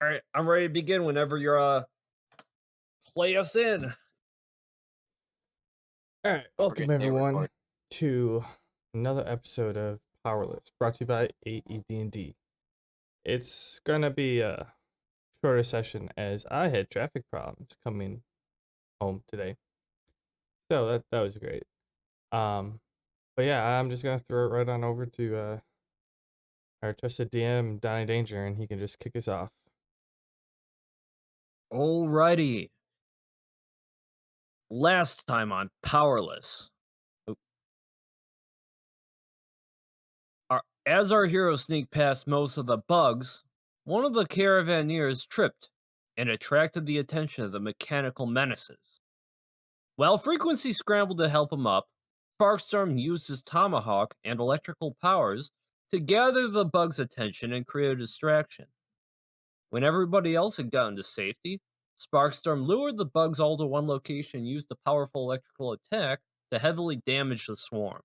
All right, I'm ready to begin whenever you're play us in. All right, Don't welcome forget they everyone record. to another episode of Powerless, brought to you by didnt. It's gonna be a shorter session as I had traffic problems coming home today, so that was great. But yeah, I'm just gonna throw it right on over to our trusted DM Donnie Danger, and he can just kick us off. Alrighty. Last time on Powerless. Oop. As our heroes sneak past most of the bugs, one of the caravaneers tripped and attracted the attention of the mechanical menaces. While Frequency scrambled to help him up, Sparkstorm used his tomahawk and electrical powers to gather the bug's attention and create a distraction. When everybody else had gotten to safety, Sparkstorm lured the bugs all to one location and used a powerful electrical attack to heavily damage the swarm.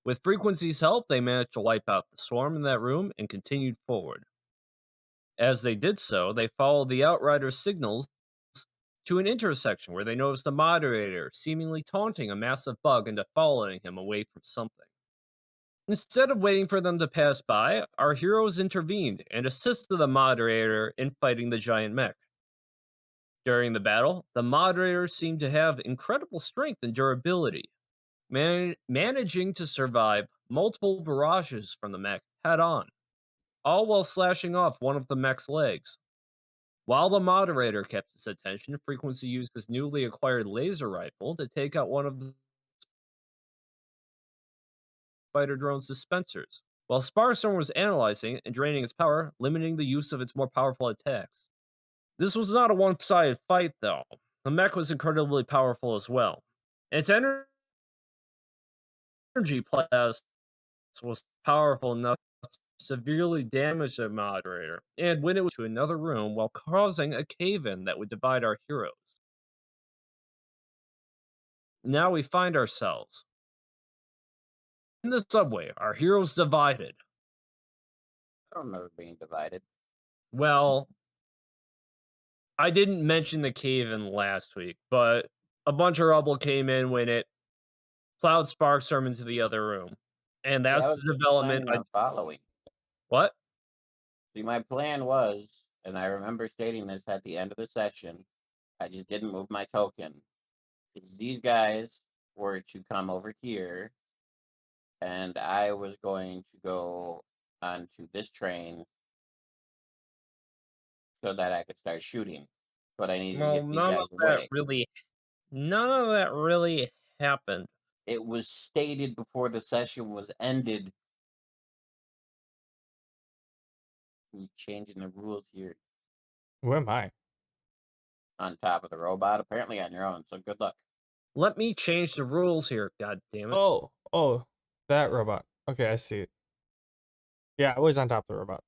With Frequency's help, they managed to wipe out the swarm in that room and continued forward. As they did so, they followed the Outrider's signals to an intersection where they noticed a moderator seemingly taunting a massive bug into following him away from something. Instead of waiting for them to pass by, our heroes intervened and assisted the moderator in fighting the giant mech. During the battle, the moderator seemed to have incredible strength and durability, managing to survive multiple barrages from the mech head on, all while slashing off one of the mech's legs. While the moderator kept his attention, Frequency used his newly acquired laser rifle to take out one of the spider drone's dispensers, while Sparstorm was analyzing and draining its power, limiting the use of its more powerful attacks. This was not a one-sided fight, though. The mech was incredibly powerful as well. Its energy blast was powerful enough to severely damage the moderator, and when it was to another room while causing a cave-in that would divide our heroes. Now we find ourselves in the subway, our heroes divided. I don't remember being divided. Well, I didn't mention the cave-in last week, but a bunch of rubble came in when it plowed Sparkstorm into the other room. And Yeah, I that's was the development planning I on following. what? See, my plan was, and I remember stating this at the end of the session, I just didn't move my token. Is these guys were to come over here, and I was going to go onto this train so that I could start shooting. But I needed to Well, get these guys away. none of that really happened. It was stated before the session was ended. You're changing the rules here Who am I? on top of the robot, apparently on your own, so good luck. Let me change the rules here, god damn it. Oh, that robot. Okay, I see it. Yeah, I was on top of the robot.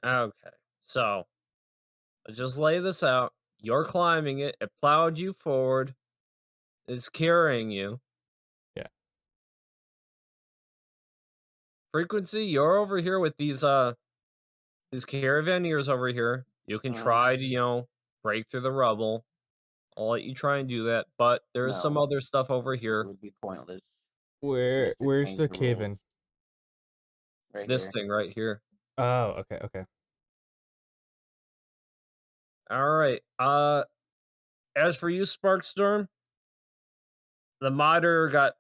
Okay. So, I'll just lay this out. You're climbing it, it plowed you forward, it's carrying you. Yeah. Frequency, you're over here with these caravaneers over here. You can Mm-hmm. try to, break through the rubble. I'll let you try and do that, but there is some No, other stuff over it here. would be pointless just to Where's change the the cave-in? rules. Right This here. thing right here. Oh, okay. All right. As for you, Sparkstorm, the modder got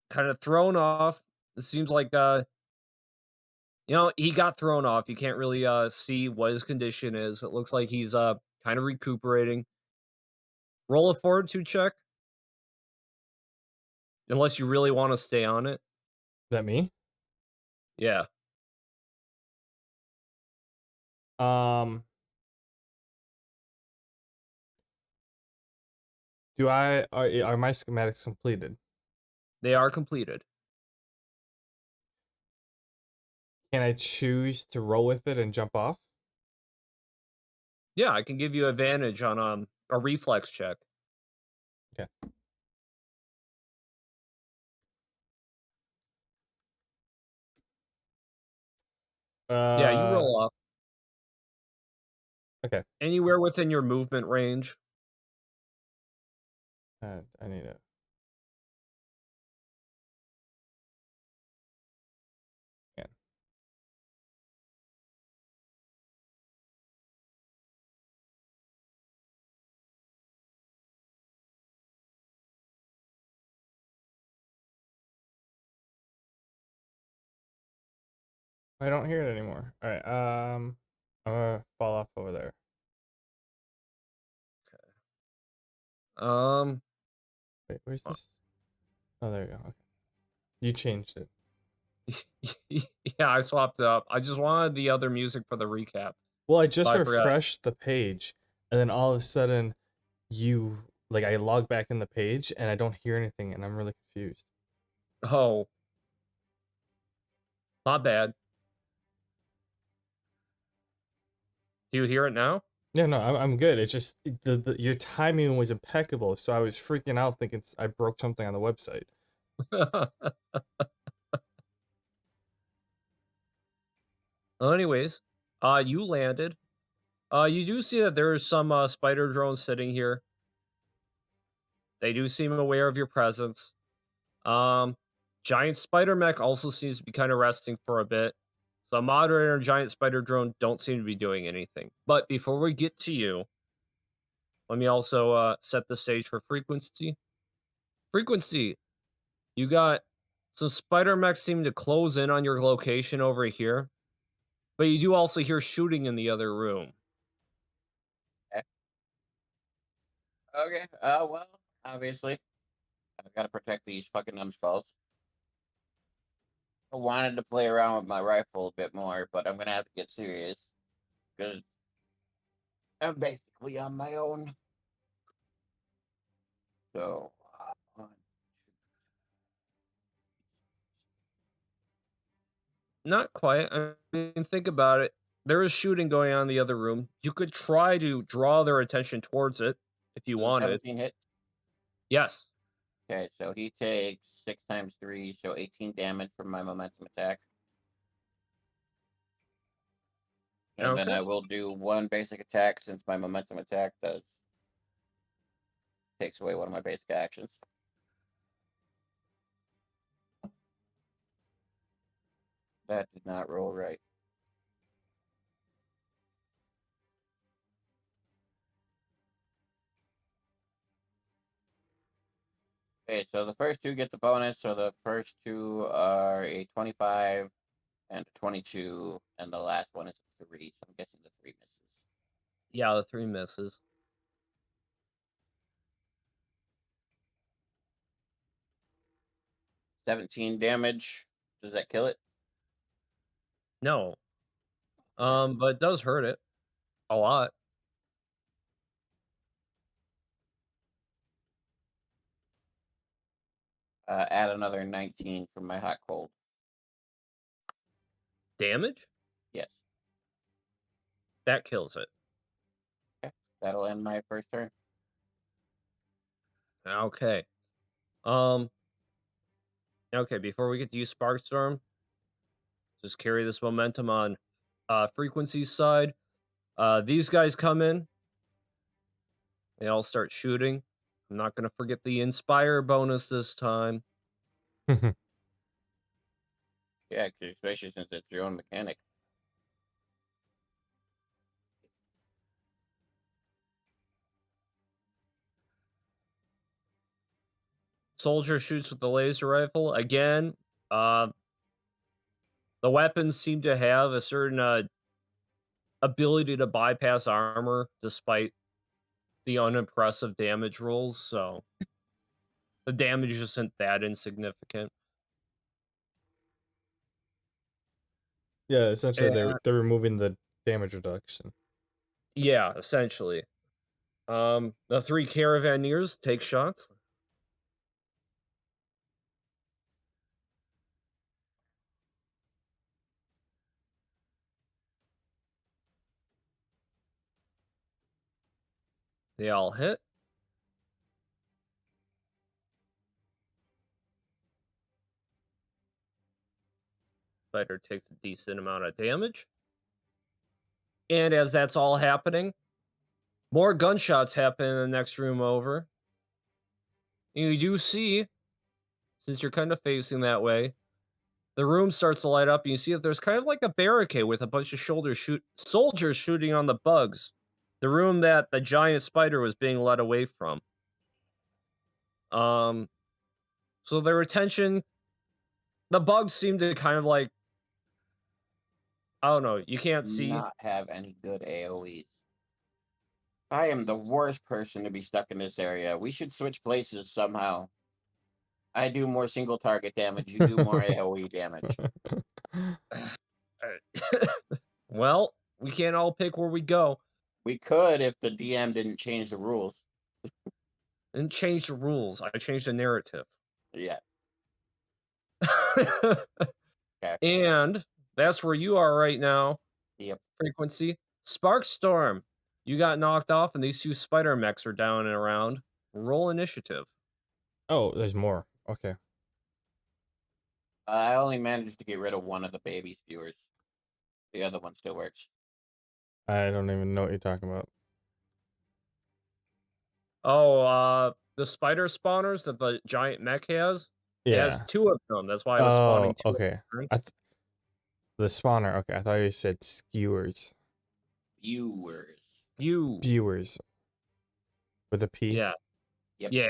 kind of thrown off. It seems like he got thrown off. You can't really see what his condition is. It looks like he's kind of recuperating. Roll a fortitude check, unless you really want to stay on it. Is that me? Yeah. Um, are my schematics completed? They are completed. Can I choose to roll with it and jump off? Yeah, I can give you advantage on a reflex check. Okay. Yeah, you Uh, roll off. okay. Anywhere within your movement range. I need it. Yeah. I don't hear it anymore. All right. I'm gonna fall off over there. Um, Wait, where's this? Oh, there you go. Okay. You changed it. yeah, I swapped it up. I just wanted the other music for the recap. Well, I So just I forgot. refreshed the page, and then all of a sudden, you like I log back in the page, and I don't hear anything, and I'm really confused. Oh, not bad. Do you hear it now? Yeah, no, I'm good. It's just the your timing was impeccable, so I was freaking out thinking I broke something on the website. Well, anyways, you landed. You do see that there is some spider drones sitting here. They do seem aware of your presence. Um, giant spider mech also seems to be kind of resting for a bit. So moderator and giant spider drone don't seem to be doing anything. But before we get to you, let me also set the stage for frequency. Frequency, you got some spider mechs seem to close in on your location over here, but you do also hear shooting in the other room. Okay. Okay. Well, obviously, I've got to protect these fucking numbskulls. I wanted to play around with my rifle a bit more, but I'm gonna have to get serious because I'm basically on my own. So, one, Not quite. I mean, think about it. There is shooting going on in the other room. You could try to draw their attention towards it if you two, wanted. 17 hit. Yes. Okay, so he takes 6 times 3, so 18 damage from my momentum attack. And then Okay. I will do one basic attack since my momentum attack does takes away one of my basic actions. That did not roll right. Okay, so the first two get the bonus. So the first two are a 25 and a 22, and the last one is a 3. So I'm guessing the 3 misses. Yeah, the 3 misses. 17 damage. Does that kill it? No. Okay. But it does hurt it a lot. Add another 19 from my hot cold. Damage? Yes. That kills it. Okay. That'll end my first turn. Okay. Um, okay, before we get to use Sparkstorm, just carry this momentum on frequency side. These guys come in, they all start shooting. I'm not gonna forget the inspire bonus this time. Yeah, especially since it's your own mechanic. Soldier shoots with the laser rifle. Again, uh, the weapons seem to have a certain ability to bypass armor despite the unimpressive damage rolls, so the damage isn't that insignificant. Yeah, essentially And they're removing the damage reduction. yeah, essentially. The 3 Caravanneers take shots. They all hit. spider takes a decent amount of damage. And as that's all happening, more gunshots happen in the next room over. And you do see, since you're kind of facing that way, the room starts to light up, and you see that there's kind of like a barricade with a bunch of soldiers shooting on the bugs. The room that the giant spider was being led away from. Um, so their attention, the bugs seem to kind of like, I don't know, you can't see. Not have any good AoEs. I am the worst person to be stuck in this area. We should switch places somehow. I do more single target damage. You do more AoE damage. Well, we can't all pick where we go. We could if the DM didn't change the rules. And change the rules. I changed the narrative. Yeah. Okay. And that's where you are right now. Yep. Frequency. Sparkstorm. You got knocked off, and these two spider mechs are down and around. Roll initiative. Oh, there's more. Okay. I only managed to get rid of one of the baby spewers. The other one still works. I don't even know what you're talking about. Oh, the spider spawners that the giant mech has. It has Yeah. two of them. That's why I was spawning two. Okay. The spawner. Okay, I thought you said skewers. Viewers. Viewers. With a P? Yeah. Yep. Yeah.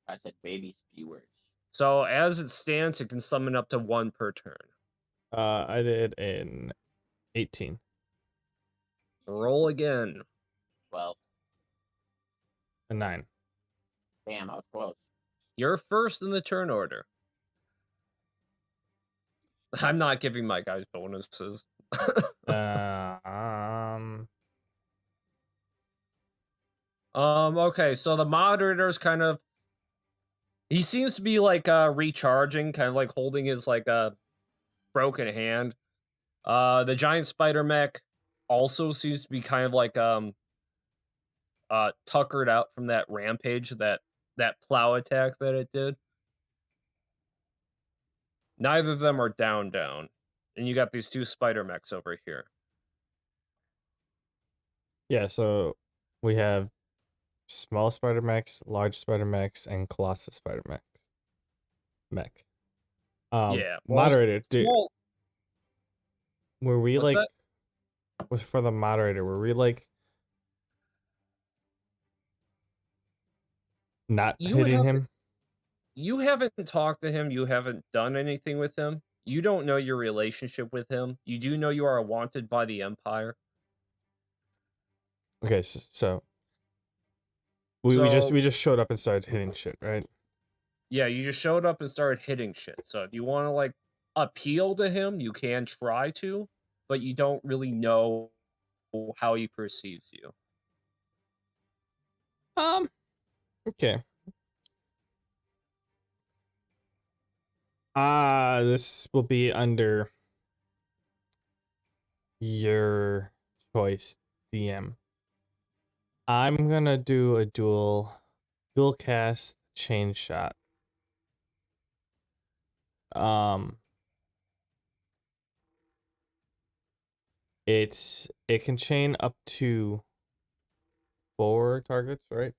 I said baby spewers. So as it stands, it can summon up to one per turn. I did an 18. Roll again. 12. A 9. Damn, I was close. You're first in the turn order. I'm not giving my guys bonuses. Okay, so the moderator's kind of, he seems to be like recharging, kind of like holding his like broken hand. The giant spider mech also seems to be kind of like tuckered out from that rampage, that plow attack that it did. Neither of them are down. And you got these two spider mechs over here. Yeah, so we have small spider mechs, large spider mechs, and colossus spider mech. Yeah. Well, Moderator, small, were we what's like that? was for the moderator, were we like not You hitting haven't him? you haven't talked to him, you haven't done anything with him. You don't know your relationship with him. You do know you are wanted by the Empire. Okay, so we So, just showed up and started hitting shit, right? yeah, you just showed up and started hitting shit. So if you want to like appeal to him, you can try to, but you don't really know how he perceives you. Okay. This will be under your choice, DM. I'm gonna do a dual cast chain shot. It can chain up to 4 targets, right?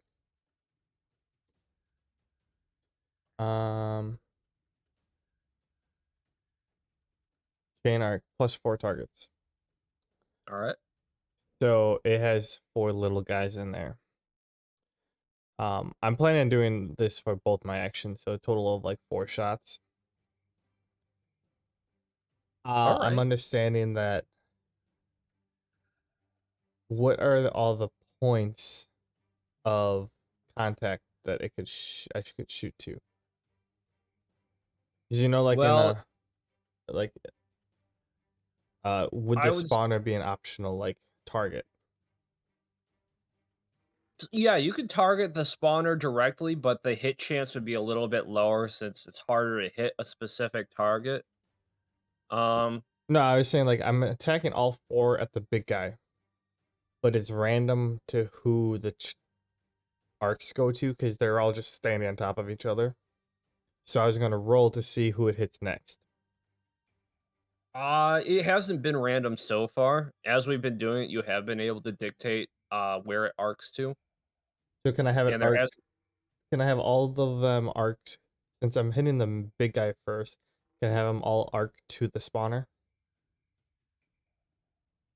Chain arc plus 4 targets. All right. So it has 4 little guys in there. I'm planning on doing this for both my actions, so a total of like 4 shots. All right. I'm understanding that. What are all the points of contact that it could I could shoot to? Because like in Well, a like would the I would spawner be an optional like target? Yeah, you could target the spawner directly, but the hit chance would be a little bit lower since it's harder to hit a specific target. No, I was saying like I'm attacking all 4 at the big guy, but it's random to who the arcs go to because they're all just standing on top of each other. So I was gonna roll to see who it hits next. It hasn't been random so far. As we've been doing it, you have been able to dictate where it arcs to, So can I have it and there arc? has Can I have all of them arced? Since I'm hitting the big guy first, can I have them all arc to the spawner?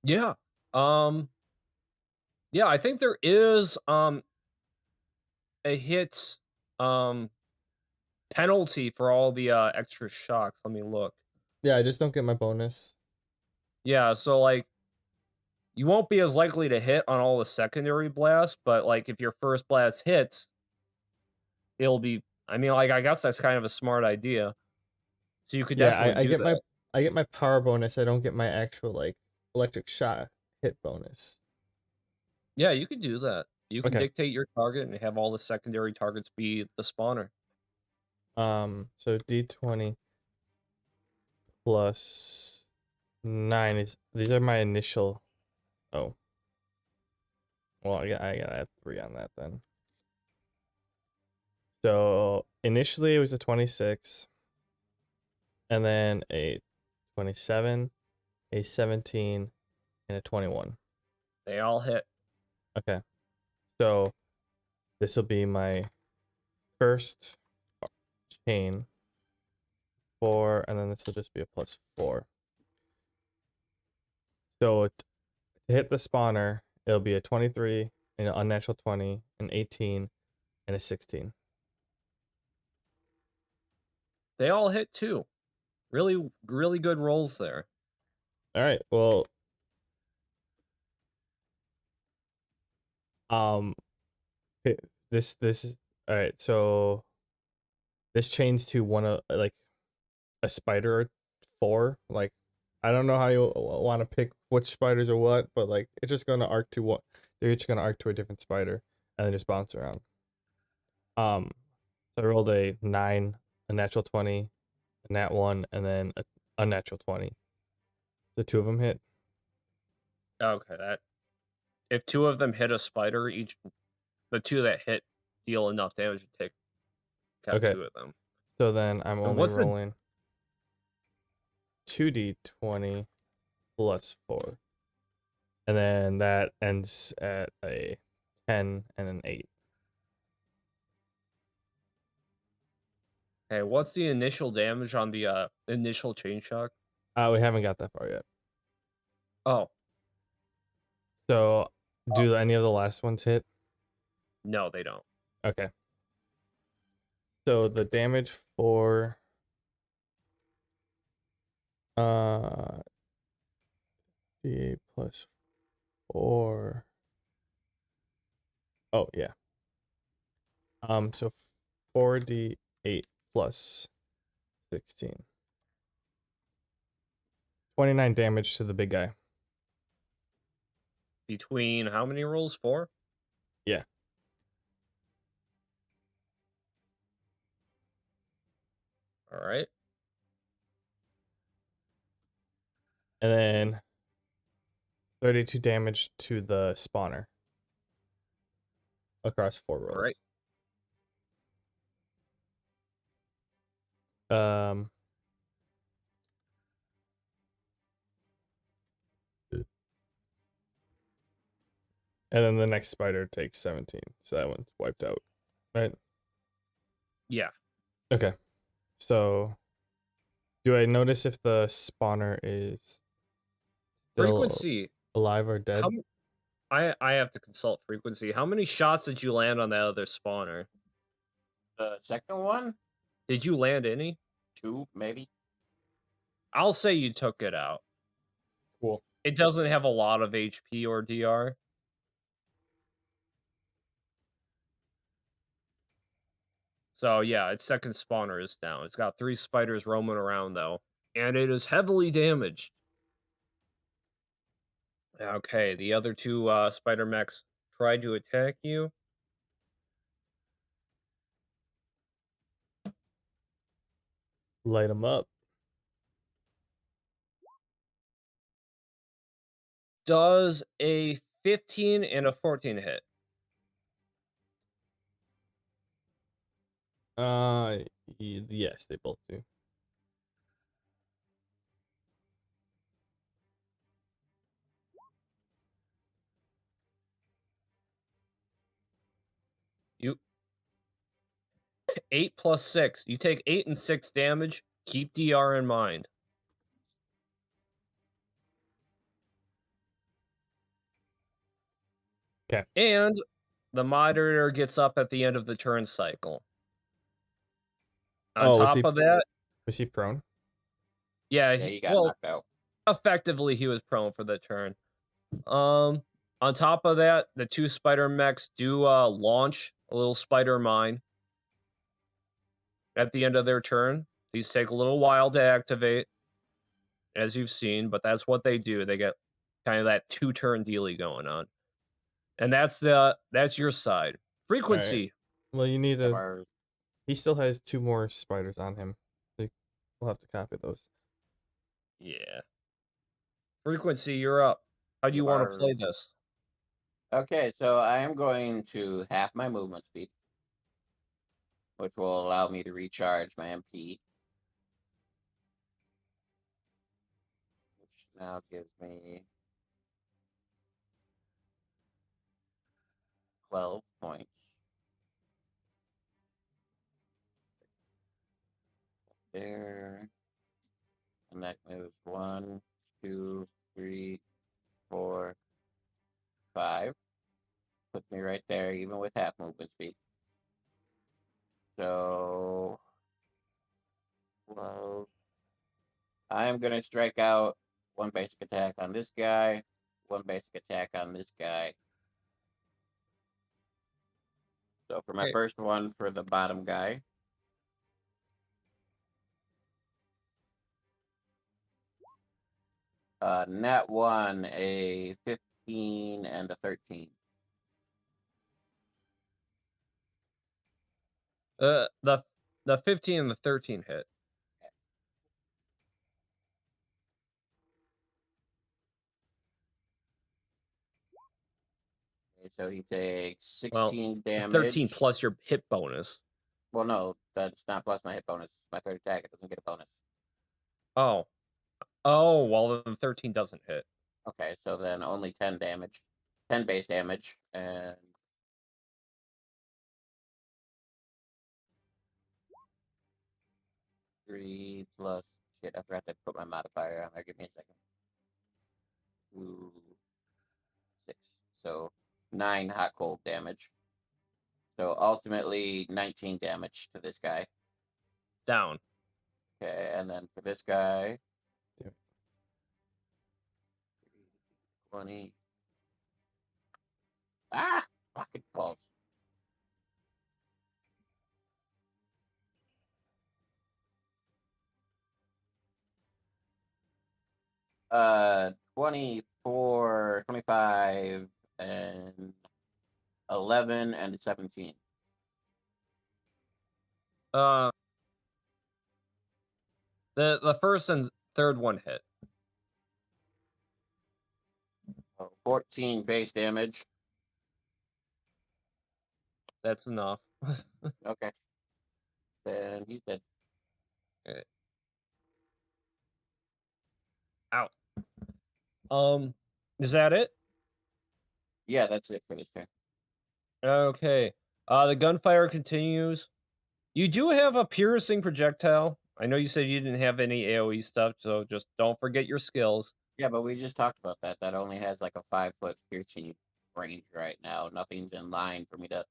yeah. Um yeah, I think there is a hit um penalty for all the extra shocks. Let me look. Yeah, I just don't get my bonus. Yeah, so like you won't be as likely to hit on all the secondary blasts, but like if your first blast hits, it'll be I mean like I guess that's kind of a smart idea. So you could Yeah, definitely I do get my that. power bonus. I don't get my actual like electric shot hit bonus. Yeah, you could do that. You can Okay. dictate your target and have all the secondary targets be the spawner. So D20 plus 9 is these are my initial. Oh, well, I gotta add 3 on that then. So initially it was a 26, and then a 27, a 17, and a 21. They all hit. Okay. So this will be my first chain 4, and then this will just be a +4. So to hit the spawner, it'll be a 23, an unnatural 20, an 18, and a 16. They all hit too. Really, really good rolls there. All right. Well, um, this is all right. So this chains to one of like a spider or 4. Like I don't know how you want to pick which spiders or what, but like it's just gonna arc to what they're each gonna arc to a different spider and then just bounce around. So I rolled a 9, a natural 20, a nat 1, and then a unnatural 20. The 2 of them hit. Okay, that if two of them hit a spider, the two that hit deal enough damage to take out Okay. two of them. So then I'm And only what's the rolling 2d20 plus 4. And then that ends at a 10 and an 8. hey? What's the initial damage on the initial chain shock? We haven't got that far yet. Oh So do any of the last ones hit? no, they don't. Okay. So the damage for uh d8 plus 4. Oh yeah. So 4d8 plus 16. 29 damage to the big guy. Between how many rolls? 4. Yeah. All right. And then 32 damage to the spawner across 4 All right. rolls. Um and then the next spider takes 17. So that one's wiped out. Right? Yeah. Okay. So do I notice if the spawner is still Frequency. alive or How? dead? I have to consult frequency. How many shots did you land on that other spawner? The second one, Did you land any? 2 maybe. I'll say you took it out. Cool. It doesn't have a lot of HP or DR. So yeah, its second spawner is down. It's got 3 spiders roaming around though, and it is heavily damaged. Okay, the other 2 spider mechs tried to attack you. Light them up. Does a 15 and a 14 hit? Uh yes, they both do. 8 plus 6. You take 8 and 6 damage. Keep DR in mind. Okay. And the moderator gets up at the end of the turn cycle. On Oh, top of that, was he prone? yeah, Yeah, he got well, knocked out. effectively he was prone for the turn. Um, on top of that, the 2 spider mechs do launch a little spider mine at the end of their turn. These take a little while to activate, as you've seen, but that's what they do. They get kind of that 2-turn dealy going on. And that's your side. All right. Frequency. Well, you need to. Or He still has 2 more spiders on him. So we'll have to copy those. Yeah. Frequency, you're up. How do you want to play Yars. this? Okay, so I am going to half my movement speed, which will allow me to recharge my MP, which now gives me 12 points. There. And that moves 1, 2, 3, 4, 5. Puts me right there, even with half movement speed. So, well, I am going to strike out 1 basic attack on this guy, 1 basic attack on this guy. So for my Okay. first one for the bottom guy, nat 1, a 15, and a 13. The 15 and the 13 hit. Okay, so he takes Well, 16 the 13 damage. plus your hit bonus. Well, no, that's not plus my hit bonus. It's my third attack. It doesn't get a bonus. Oh. Oh, well, the 13 doesn't hit. Okay, so then only 10 damage. 10 base damage. And 3 plus. Shit, I forgot to put my modifier on there. Give me a second. 2, 6. So 9 hot cold damage. So ultimately 19 damage to this guy. Down. Okay, and then for this guy, Yep. 20. Ah! Fucking balls. 24, 25, and 11, and 17. Uh, the first and third one hit. So 14 base damage. That's enough. Okay. Then he's dead. Okay. Out. Is that it? Yeah, that's it for this turn. Okay. The gunfire continues. You do have a piercing projectile. I know you said you didn't have any AoE stuff, so just don't forget your skills. Yeah, but we just talked about that. That only has like a 5-foot piercing range right now. Nothing's in line for me to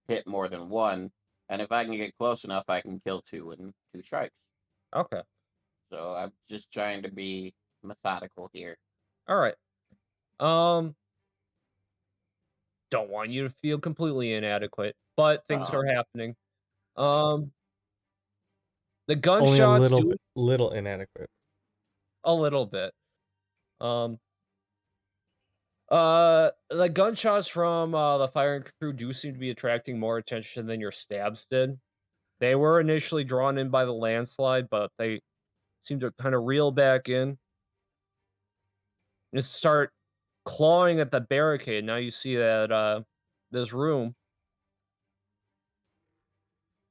hit more than one. And if I can get close enough, I can kill 2 in 2 strikes. Okay. So I'm just trying to be methodical here. All right. Um, don't want you to feel completely inadequate, but things are No. happening. Okay. Um, the Only a gunshots little do bit, little inadequate. a little bit. Um, the gunshots from the firing crew do seem to be attracting more attention than your stabs did. They were initially drawn in by the landslide, but they seem to kind of reel back in and start clawing at the barricade. Now you see that this room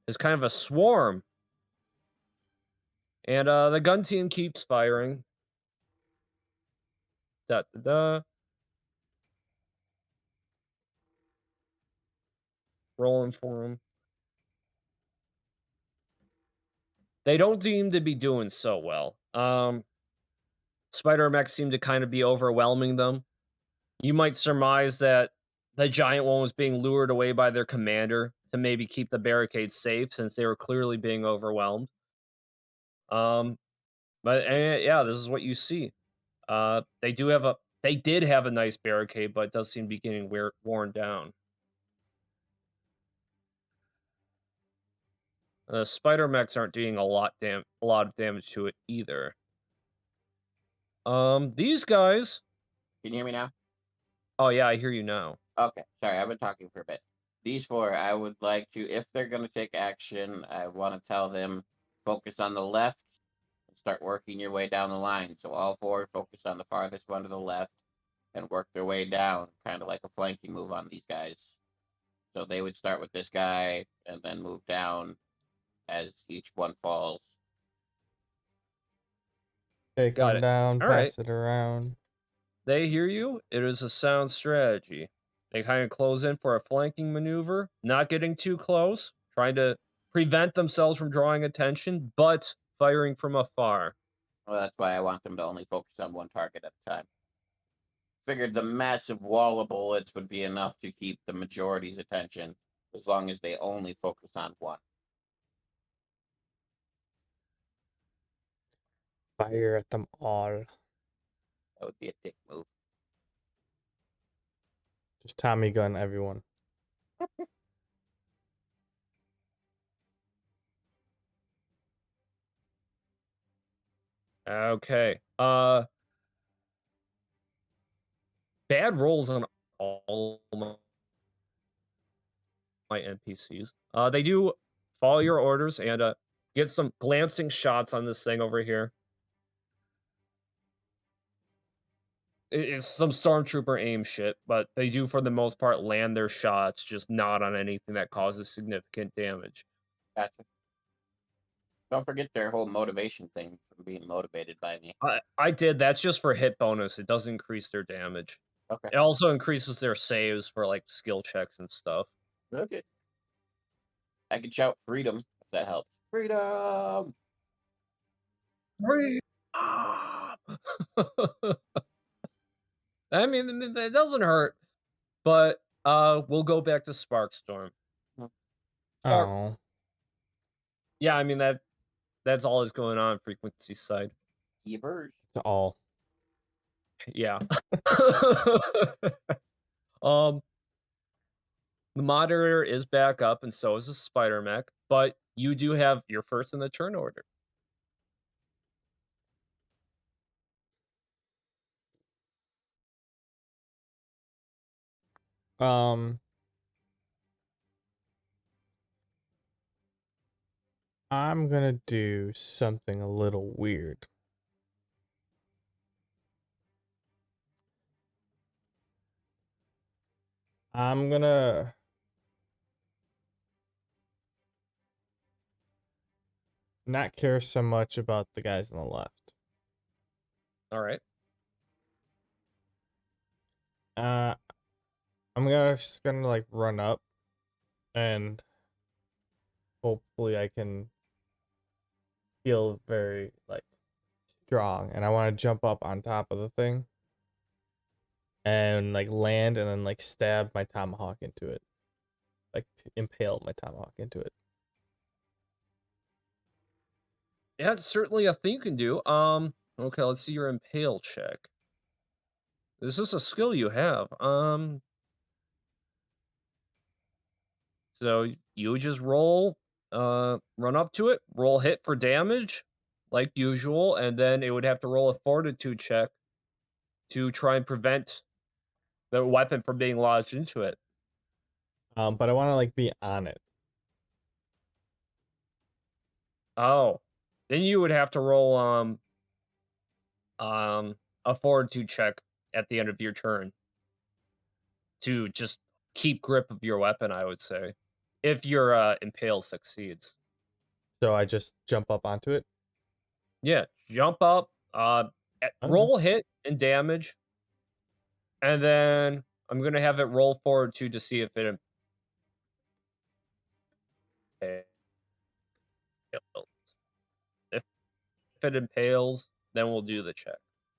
is kind of a swarm, and the gun team keeps firing. Da da da. Rolling for him. They don't seem to be doing so well. Spider mechs seem to kind of be overwhelming them. You might surmise that the giant one was being lured away by their commander to maybe keep the barricade safe since they were clearly being overwhelmed. Um, but yeah, this is what you see. They did have a nice barricade, but it does seem to be getting worn down. Spider mechs aren't doing a lot of damage to it either. These guys. Can you hear me now? Oh yeah, I hear you now. Okay, sorry, I've been talking for a bit. These four, I would like to, if they're going to take action, I want to tell them focus on the left and start working your way down the line. So all four focus on the farthest one to the left and work their way down, kind of like a flanking move on these guys. So they would start with this guy and then move down as each one falls. Take Got one it. down, All right. pass it around. They hear you. It is a sound strategy. They kind of close in for a flanking maneuver, not getting too close, trying to prevent themselves from drawing attention, but firing from afar. Well, that's why I want them to only focus on one target at a time. Figured the massive wall of bullets would be enough to keep the majority's attention as long as they only focus on one. Fire at them all. That would be a dick move. Just Tommy gun everyone. Okay. Bad rolls on all my NPCs. They do follow your orders and get some glancing shots on this thing over here. It's some stormtrooper aim shit, but they do for the most part land their shots, just not on anything that causes significant damage. Gotcha. Don't forget their whole motivation thing from being motivated by me. I did. That's just for hit bonus. It doesn't increase their damage. Okay. It also increases their saves for like skill checks and stuff. Okay. I can shout freedom if that helps. Freedom! Free- I mean, that doesn't hurt. But we'll go back to Sparkstorm. Hmm. Spark. Oh. Yeah, I mean that's all that's going on frequency side. Yebers. To all. Yeah. um the moderator is back up and so is the spider mech, but you do have your first in the turn order. Um I'm gonna do something a little weird. I'm gonna not care so much about the guys on the left. All right. Uh just gonna like run up and hopefully I can feel very like strong, and I want to jump up on top of the thing and like land and then like stab my tomahawk into it, like impale my tomahawk into it. Yeah, it's certainly a thing you can do. Okay, let's see your impale check. This is a skill you have. So you just roll, run up to it, roll hit for damage, like usual, and then it would have to roll a fortitude check to try and prevent the weapon from being lodged into it. But I want to like be on it. Oh, then you would have to roll a fortitude check at the end of your turn to just keep grip of your weapon. I would say, if your impale succeeds. So I just jump up onto it. Yeah, jump up, Okay. roll hit and damage, and then I'm gonna have it roll fortitude to see if it impales. it impales, then we'll do the check.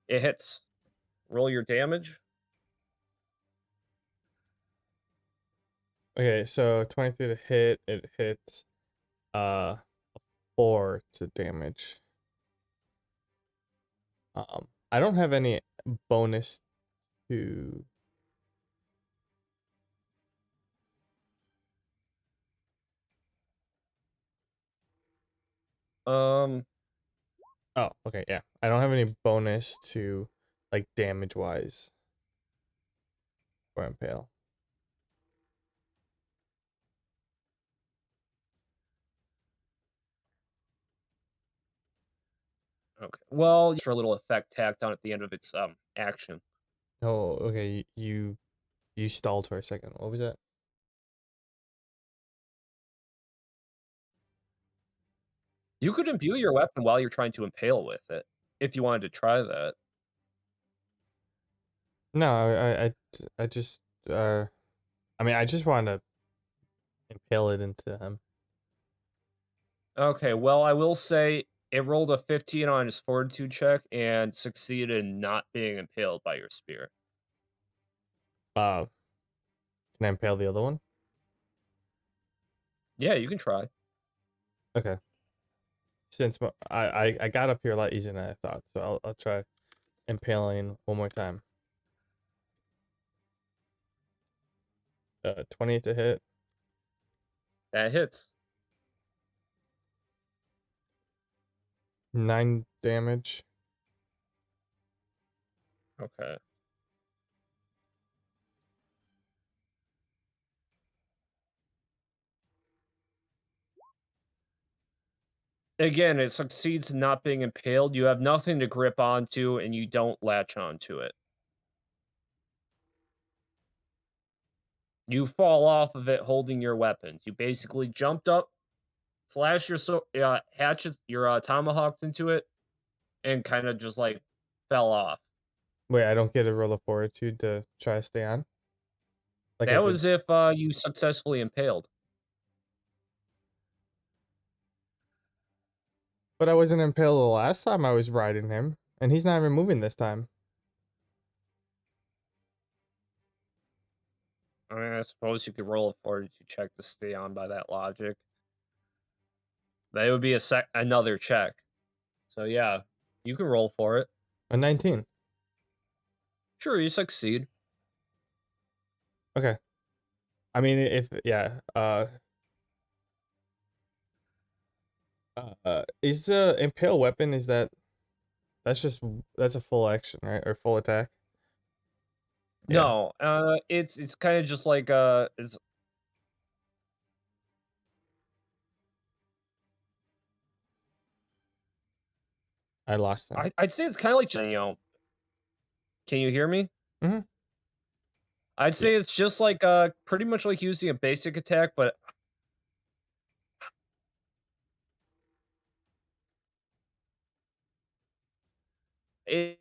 It hits. Roll your damage. Okay, so 23 to hit. It hits uh 4 to damage. I don't have any bonus to. Um, Oh, okay, yeah. I don't have any bonus to like damage wise for impale. okay. Well, for a little effect tacked on at the end of its action. Oh, okay. You stalled for a second. What was that? You could imbue your weapon while you're trying to impale with it, if you wanted to try that. No, I just I mean I just want to impale it into him. Okay, well, I will say it rolled a 15 on his fortitude check and succeeded in not being impaled by your spear. Uh, can I impale the other one? Yeah, you can try. Okay. Since I got up here a lot easier than I thought, so I'll try impaling one more time. 20 to hit. That hits. 9 damage. Okay. Again, it succeeds in not being impaled. You have nothing to grip onto, and you don't latch onto it. You fall off of it holding your weapons. You basically jumped up, slashed your hatchets, your tomahawks into it, and kind of just like fell off. Wait, I don't get a roll of fortitude to try to stay on like I That did. was if you successfully impaled. But I wasn't impaled the last time I was riding him, and he's not even moving this time. I mean, I suppose you could roll a fortitude check to stay on by that logic. That would be another check. So yeah, you can roll for it. A 19. Sure, you succeed. Okay. I mean, if yeah, is the impale weapon is that's just that's a full action, right? Or full attack? Yeah. No, it's kind of just like it's I lost him. I'd say it's kind of like Can you hear me? Hmm. I'd Yeah. say it's just like pretty much like using a basic attack, but it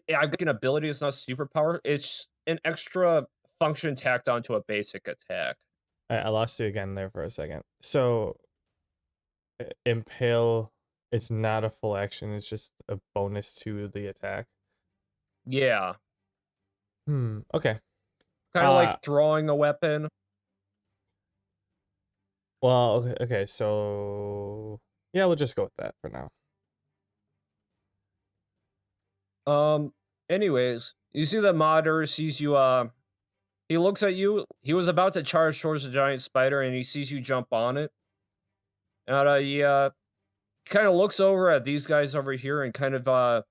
I've got an ability. It's not superpower. It's an extra function tacked onto a basic attack. I lost you again there for a second. So impale, it's not a full action. It's just a bonus to the attack. Yeah, Okay. kind of Uh, like throwing a weapon. well, okay, okay, so yeah, we'll just go with that for now. Um. Anyways, you see the modder sees you. He looks at you. He was about to charge towards the giant spider, and he sees you jump on it. And he kind of looks over at these guys over here, and kind of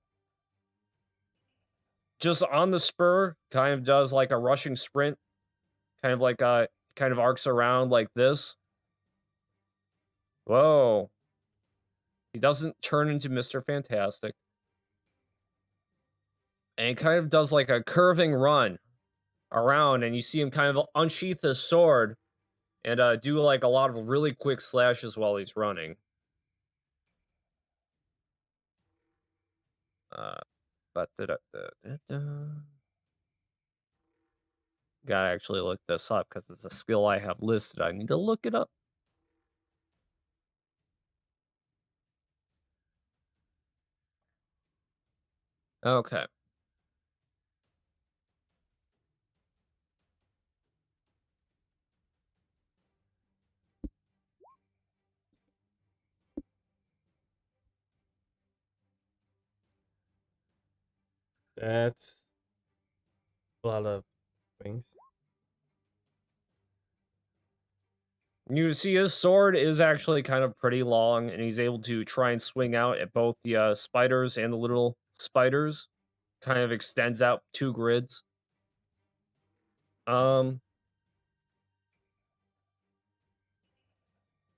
just on the spur, kind of does like a rushing sprint, kind of like kind of arcs around like this. Whoa! He doesn't turn into Mr. Fantastic, and he kind of does like a curving run around, and you see him kind of unsheath his sword and do like a lot of really quick slashes while he's running. Uh, but gotta actually look this up because it's a skill I have listed. I need to look it up. Okay. That's a lot of wings. You see his sword is actually kind of pretty long, and he's able to try and swing out at both the spiders and the little spiders. Kind of extends out 2 grids. Um,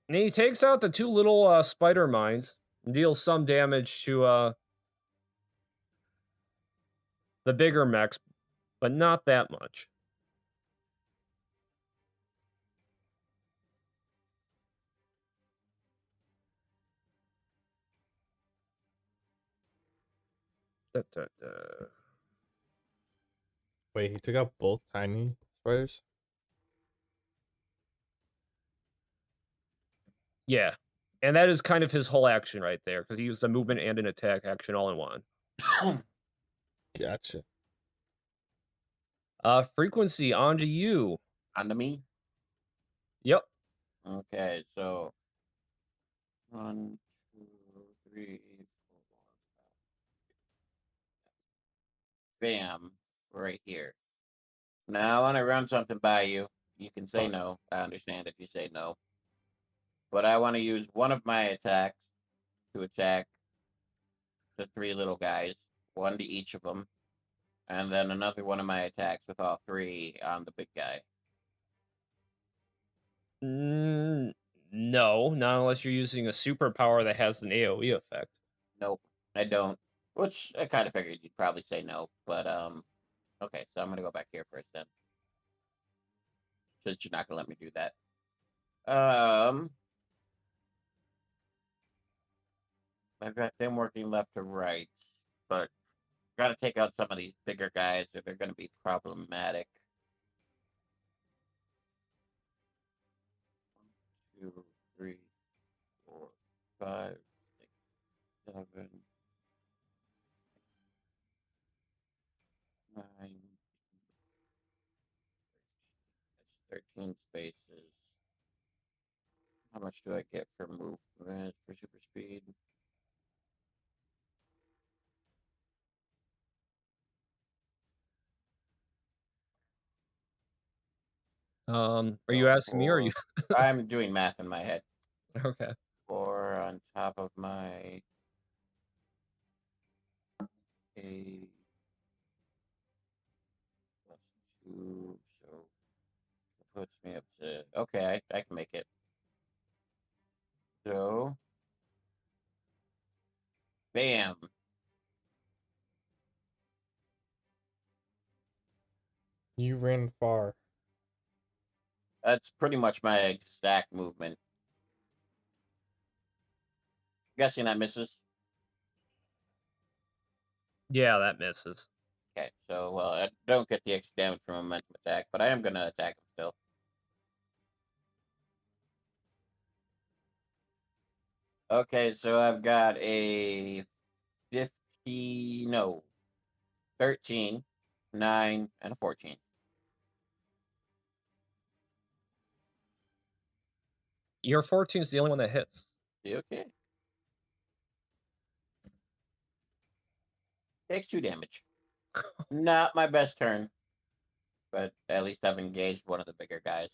and he takes out the 2 little spider mines and deals some damage to the bigger mechs, but not that much. Da, da, da. Wait, he took out both tiny spiders? Yeah. And that is kind of his whole action right there, because he used a movement and an attack action all in one. Gotcha. Frequency, on to you. Onto me. Yep. Okay, so 1, 2, 3, 4. Bam, right here. Now I want to run something by you. You can say Fine. no. I understand if you say no. But I want to use one of my attacks to attack the 3 little guys, one to each of them, and then another one of my attacks with all 3 on the big guy. Mm, no, not unless you're using a superpower that has an AoE effect. Nope, I don't. Which I kind of figured you'd probably say no, but okay, so I'm gonna go back here first then, since you're not gonna let me do that. Um, I've got them working left to right, but gotta take out some of these bigger guys, or they're gonna be problematic. 1, 2, 3, 4, 5, 6, 7, 9. That's 13 spaces. How much do I get for movement for super speed? Are you So asking me or are you 4. I'm doing math in my head. okay? 4 on top of my 8 plus 2, so it puts me up to okay. I can make it. So bam. You ran far. That's pretty much my exact movement. Guessing that misses. Yeah, that misses. Okay, so well, I don't get the extra damage from momentum attack, but I am gonna attack him still. Okay, so I've got a 50, no, 13, 9, and a 14. Your 14 is the only one that hits. Okay. Takes 2 damage. Not my best turn, but at least I've engaged one of the bigger guys.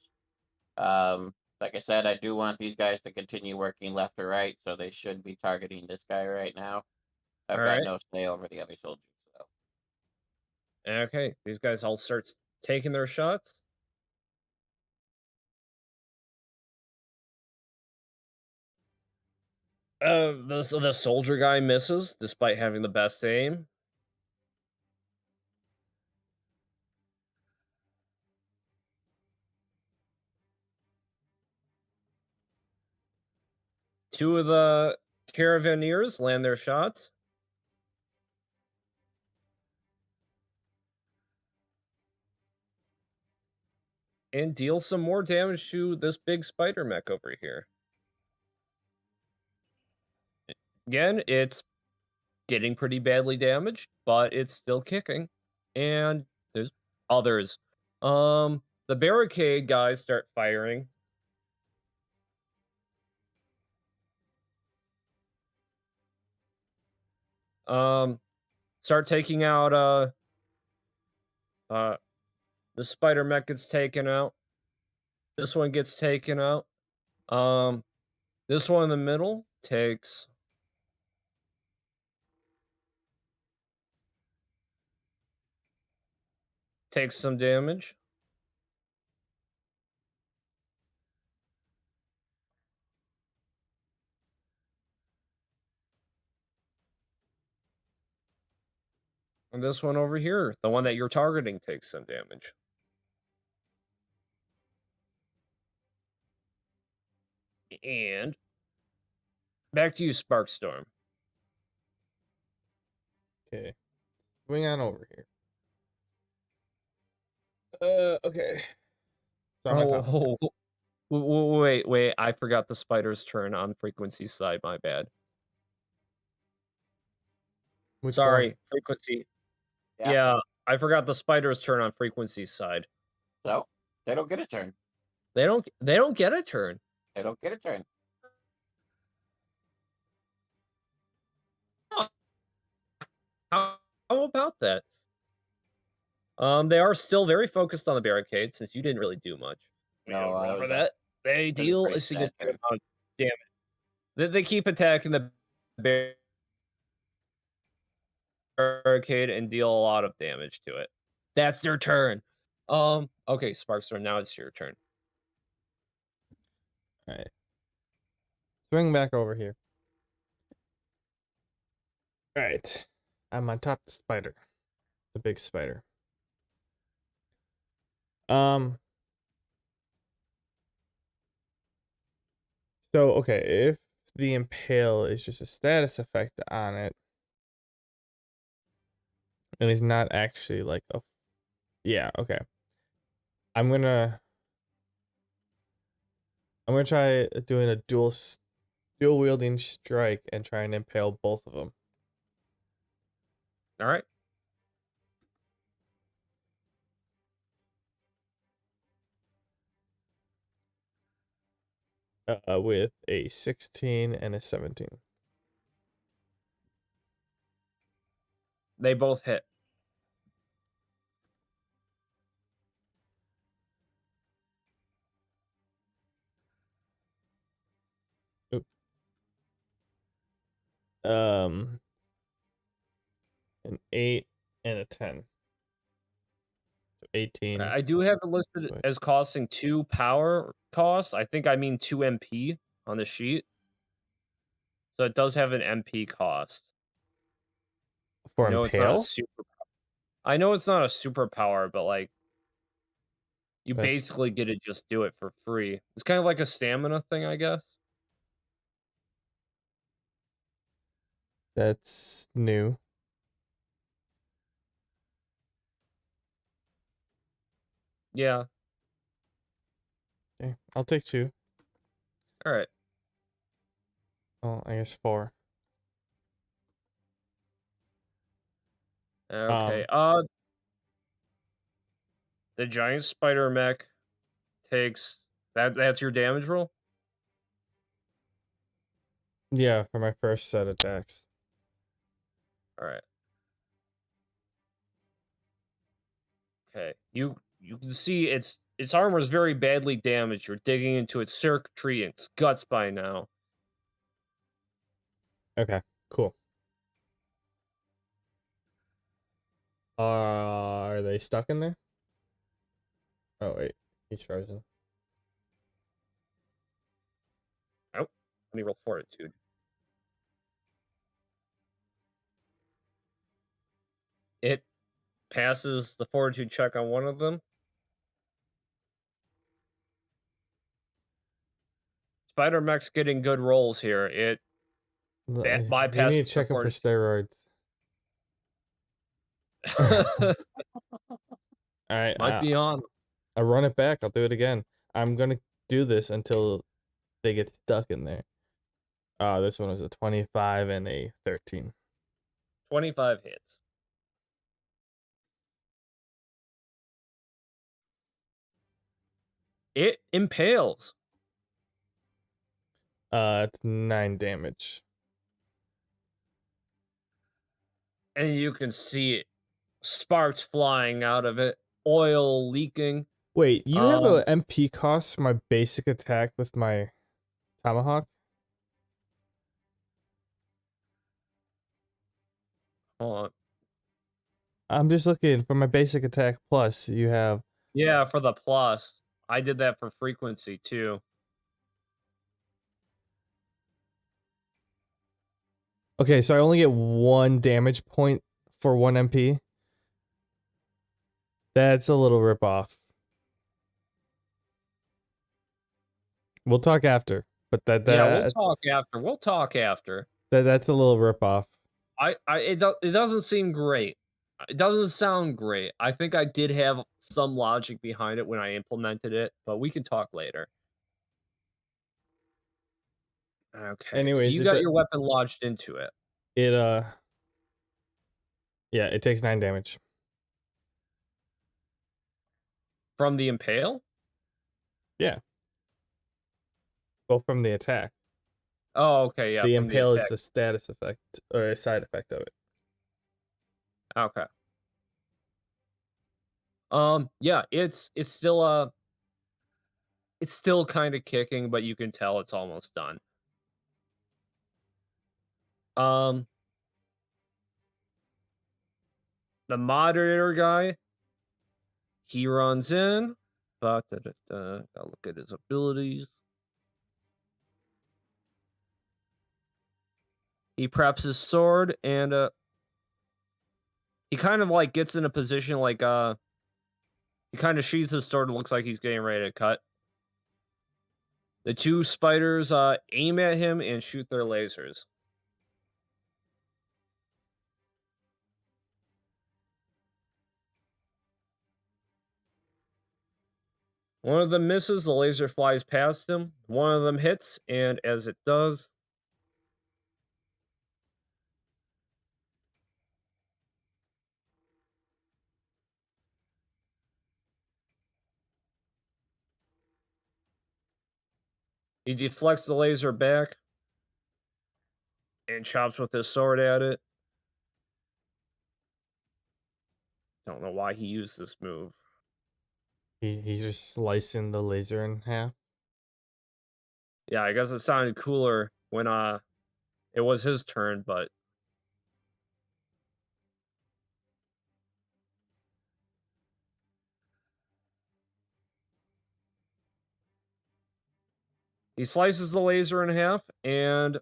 Like I said, I do want these guys to continue working left or right, so they should be targeting this guy right now. All I've got right. no say over the other soldiers, though. Okay. These guys all start taking their shots. The soldier guy misses despite having the best aim. Two of the caravaneers land their shots and deal some more damage to this big spider mech over here. Again, it's getting pretty badly damaged, but it's still kicking. And there's others. The barricade guys start firing. Um, Start taking out uh the spider mech gets taken out. This one gets taken out. Um, this one in the middle takes some damage. And this one over here, the one that you're targeting, takes some damage. And back to you, Sparkstorm. Okay. Swing on over here. Okay. So I'm on top. Oh, wait, I forgot the spider's turn on frequency side, my bad. Which one? Sorry, frequency. Yeah. Yeah, I forgot the spider's turn on frequency side. So they don't get a turn. They don't get a turn. They don't get a turn. How about that? They are still very focused on the barricade since you didn't really do much. No, I Remember was that? They was a deal pretty a sad significant turn. amount of damage. They keep attacking the barricade and deal a lot of damage to it. That's their turn. Okay, Sparkstorm, now it's your turn. All right. Swing back over here. All right. I'm on top of the spider. The big spider. So okay, if the impale is just a status effect on it, and it's not actually like a, yeah, okay. I'm gonna try doing a dual wielding strike and try and impale both of them. All right. With a 16 and a 17. They both hit. Oop. An 8 and a 10. So 18. I do have it listed Wait. as costing 2 power cost. I think I mean 2 MP on the sheet. So it does have an MP cost. For No, it's not a impale? super. I know it's not a superpower, but like you But basically get to just do it for free. It's kind of like a stamina thing, I guess. that's new. Yeah. Okay, I'll take 2. All right. Oh, I guess 4. Okay. Um, The giant spider mech takes that's your damage roll? yeah, for my first set attacks. All right. Okay. You can see its armor is very badly damaged. You're digging into its circuitry and its guts by now. Okay, cool. Are they stuck in there? Oh wait, he's frozen. Oh, let me roll fortitude. It passes the fortitude check on one of them. Spider Mech's getting good rolls here. It You bypasses need to the check him for fortitude. steroids. All right, Might be on. I'll run it back. I'll do it again. I'm gonna do this until they get stuck in there. This one was a 25 and a 13. 25 hits. It impales. It's 9 damage. And you can see it. Sparks flying out of it. Oil leaking. Wait, you have Um, a MP cost for my basic attack with my tomahawk? hold on. I'm just looking for my basic attack plus. You have Yeah, for the plus. I did that for frequency too. okay, so I only get 1 damage point for 1 MP. That's a little rip off. We'll talk after, but Yeah, we'll talk after. We'll talk after. that's a little rip off. It doesn't seem great. It doesn't sound great. I think I did have some logic behind it when I implemented it, but we can talk later. Okay, so Anyways, you got your weapon lodged into it. it yeah, it takes 9 damage. From the impale? Yeah. Well, from the attack. Oh, okay, yeah, The from the impale is attack. the status effect or a side effect of it. Okay. Yeah, it's still kind of kicking, but you can tell it's almost done. Um, the moderator guy, he runs in. Gotta look at his abilities. He preps his sword and he kind of like gets in a position like he kind of sheathes his sword and looks like he's getting ready to cut. The two spiders aim at him and shoot their lasers. One of them misses, the laser flies past him. One of them hits, and as it does, he deflects the laser back and chops with his sword at it. Don't know why he used this move. He's just slicing the laser in half. Yeah, I guess it sounded cooler when it was his turn, but he slices the laser in half and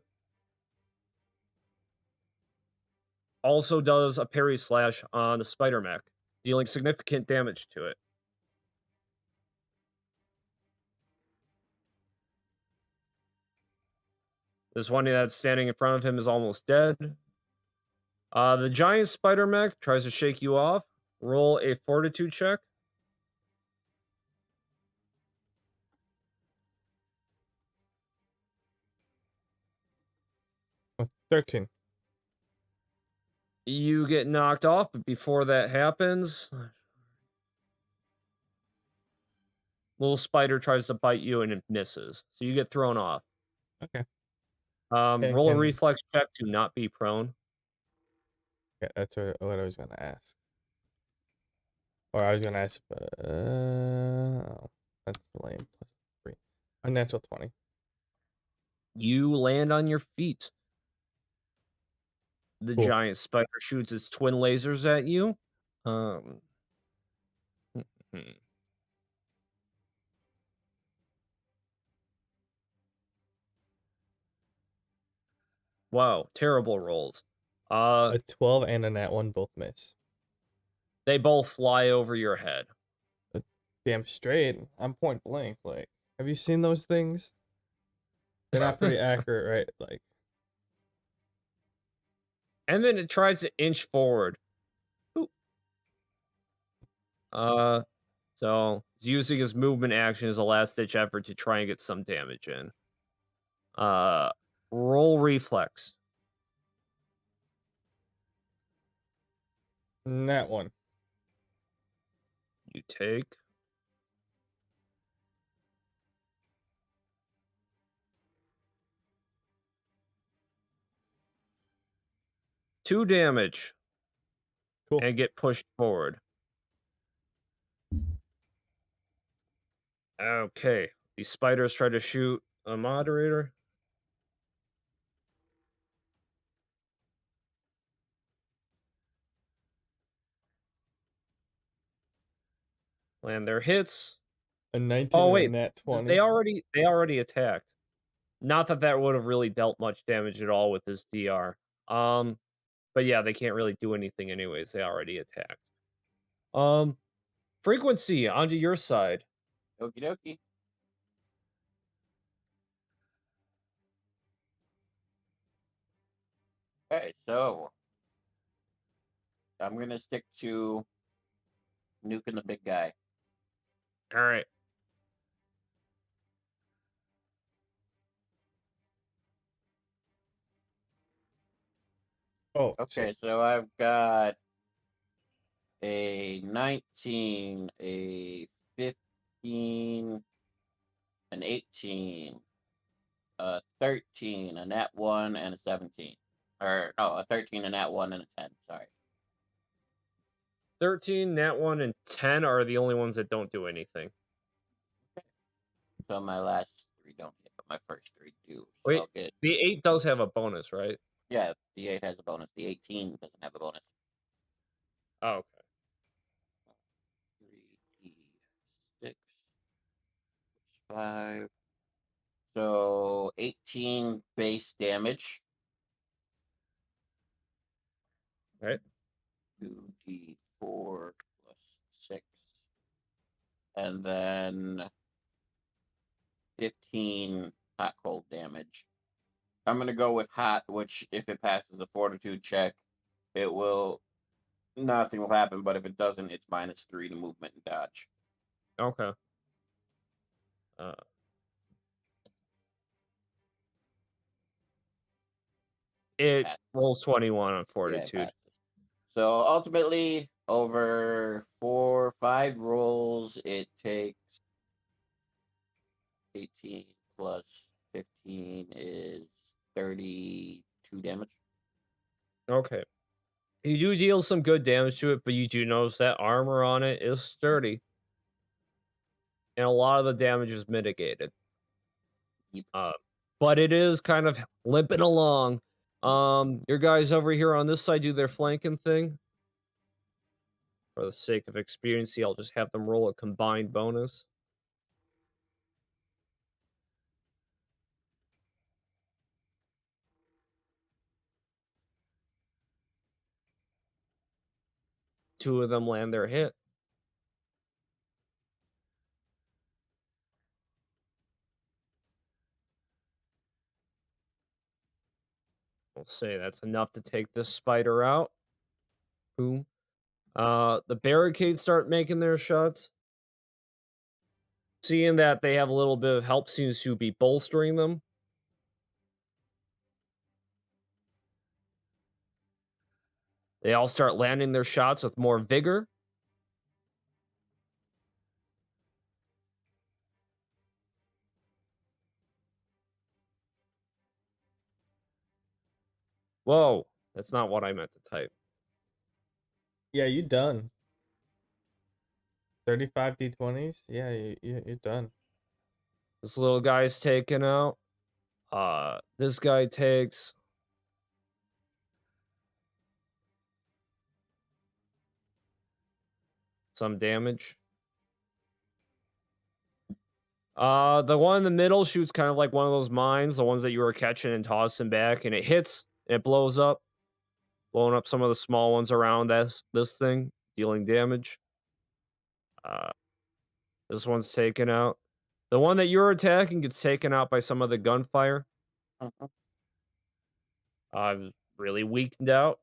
also does a parry slash on the spider mech, dealing significant damage to it. This one that's standing in front of him is almost dead. The giant spider mech tries to shake you off. Roll a fortitude check. With 13. You get knocked off, but before that happens, little spider tries to bite you and it misses. So you get thrown off. Okay. Roll a reflex check to not be prone. Yeah, that's what I was gonna ask. Or I was gonna ask, but oh, that's lame. Plus 3. A natural 20. You land on your feet. The Cool. giant spider shoots its twin lasers at you. Um, hmm. Wow, terrible rolls. A 12 and a nat 1 both miss. They both fly over your head. Damn straight. I'm point blank. Like, have you seen those things? They're not pretty accurate, right? Like, And then it tries to inch forward. Ooh. So he's using his movement action as a last ditch effort to try and get some damage in. Uh, roll reflex. That one. You take 2 damage Cool. and get pushed forward. Okay. These spiders try to shoot a moderator. Land their hits. A 19 Oh and a wait, nat they 20. already attacked. Not that that would have really dealt much damage at all with this DR. But yeah, they can't really do anything anyways. They already attacked. Um, Frequency onto your side. Okie dokie. Okay, so I'm gonna stick to nuking the big guy. All right. Oh, Okay, shit. so I've got a 19, a 15, an 18, a 13, a nat 1, and a 17. Or, no, a 13, a nat 1, and a 10. Sorry. 13, nat 1, and 10 are the only ones that don't do anything. So my last 3 don't hit, but my first 3 do. So Wait, I'll get, the 8 does have a bonus, right? yeah, the 8 has a bonus. The 18 doesn't have a bonus. Oh, okay. 3, 6, 5. So 18 base damage. Right. 2d4 plus 6. And then 15 hot cold damage. I'm going to go with hot, which if it passes the fortitude check, it will, nothing will happen. But if it doesn't, it's -3 to movement and dodge. Okay. Uh, it Passes. rolls 21 on Yeah, it fortitude. passes. So ultimately, over 5 rolls, it takes 18 plus 15 is 32 damage. Okay. You do deal some good damage to it, but you do notice that armor on it is sturdy. And a lot of the damage is mitigated. Yep. Uh, but it is kind of limping along. Your guys over here on this side do their flanking thing. For the sake of expediency, I'll just have them roll a combined bonus. Two of them land their hit. We'll say that's enough to take this spider out. Boom. The barricades start making their shots. Seeing that they have a little bit of help seems to be bolstering them. They all start landing their shots with more vigor. Whoa, that's not what I meant to type. Yeah, you done. 35 d20s? Yeah, you're done. This little guy's taken out. This guy takes some damage. The one in the middle shoots kind of like one of those mines, the ones that you were catching and tossing back, and it hits, and it blows up, blowing up some of the small ones around this thing, dealing damage. Uh, this one's taken out. The one that you're attacking gets taken out by some of the gunfire. Mhm. Really weakened out.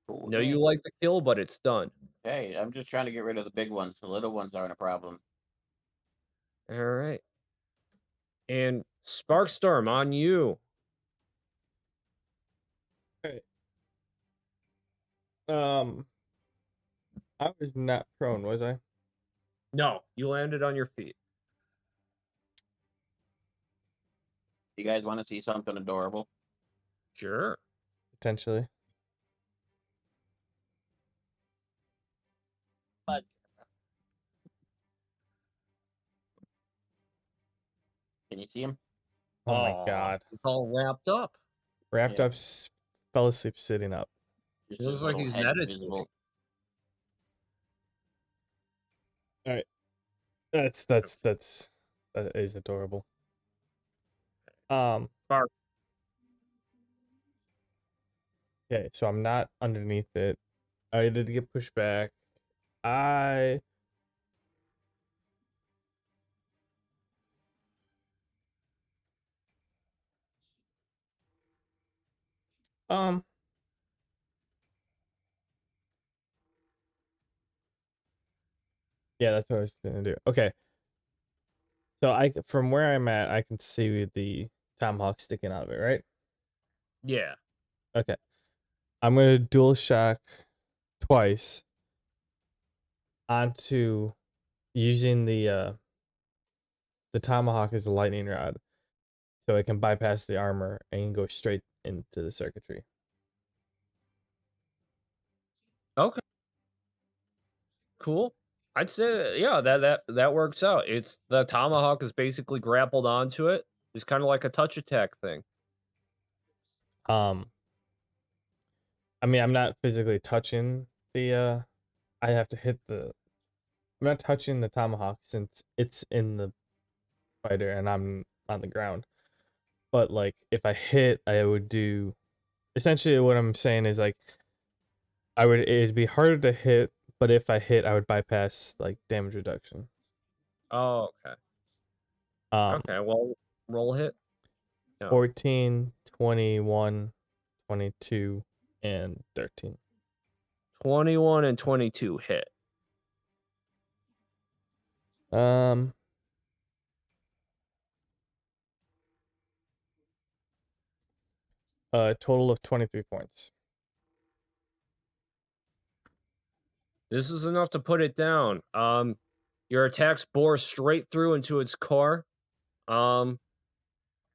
Cool Know you beans. like the kill, but it's done. Hey, I'm just trying to get rid of the big ones. The little ones aren't a problem. All right. And Sparkstorm on you. Okay. Um, I was not prone, was I? No, you landed on your feet. You guys want to see something adorable? Sure. Potentially. But can you see him? Oh my Aw, god. it's all wrapped up. Wrapped Yeah. up, fell asleep sitting up. Just It his looks like little he's head's meditating. visible. All right. That is adorable. Bark. Okay, so I'm not underneath it. I did get pushed back. I um yeah, that's what I was gonna do. Okay. So from where I'm at, I can see the tomahawk sticking out of it, right? Yeah. Okay. I'm gonna dual shock twice onto using the tomahawk as a lightning rod, so it can bypass the armor and go straight into the circuitry. Okay. Cool. I'd say yeah, that works out. It's the tomahawk is basically grappled onto it. It's kind of like a touch attack thing. Um, I mean, I'm not physically touching the. I have to hit the. I'm not touching the tomahawk since it's in the fighter and I'm on the ground. But like, if I hit, I would do. Essentially, what I'm saying is like, it'd be harder to hit, but if I hit, I would bypass like damage reduction. Oh, okay. Um, Okay. Well, roll hit. No. 14, 21, 22, and 13. 21 and 22 hit. Um, a total of 23 points. This is enough to put it down. Your attacks bore straight through into its core. Um,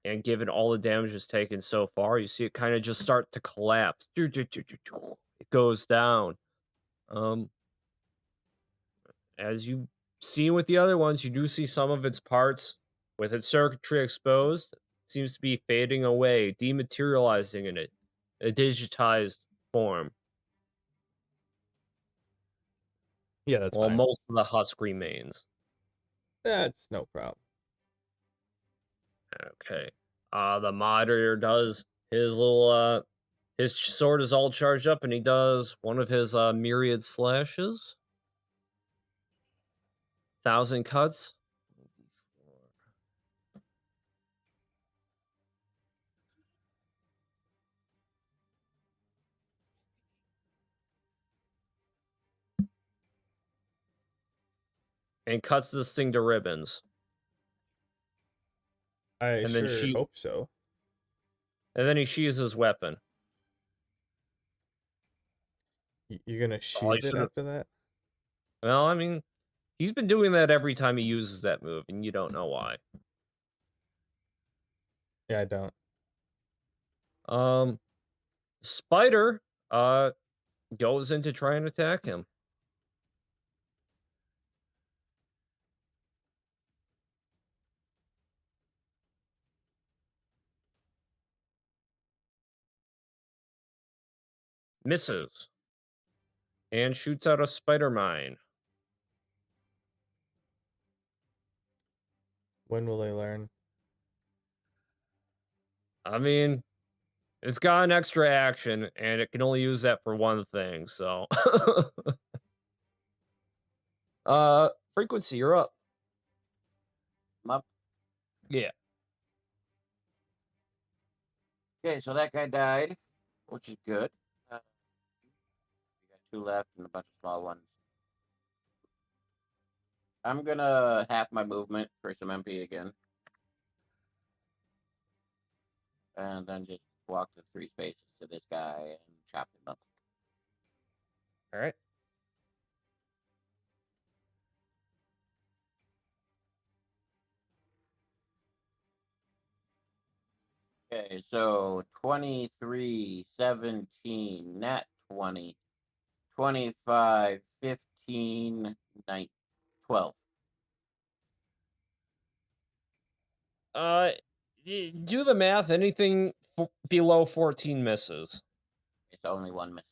and given all the damage it's taken so far, you see it kind of just start to collapse. It goes down. Um, as you see with the other ones, you do see some of its parts with its circuitry exposed. Seems to be fading away, dematerializing in a digitized form. Yeah, that's While fine. most of the husk remains. That's no problem. Okay. The moderator does his little his sword is all charged up and he does one of his myriad slashes. 1,000 cuts. And cuts this thing to ribbons. I And then sure hope so. he sheathes his weapon. You're gonna Oh, he sheath it should have. after that? Well, I mean, he's been doing that every time he uses that move, and you don't know why. Yeah, I don't. Um, Spider goes in to try and attack him. Misses and shoots out a spider mine. When will they learn? I mean, it's got an extra action, and it can only use that for one thing. So, frequency, you're up. I'm up. Yeah. Okay, so that guy died, which is good. We got two left and a bunch of small ones. I'm gonna half my movement for some MP again, and then just walk the 3 spaces to this guy and chop him up. All right. Okay, so 23, 17, nat 20, 25, 15, 9, 12. Uh, do the math. Anything below 14 misses. It's only one misses.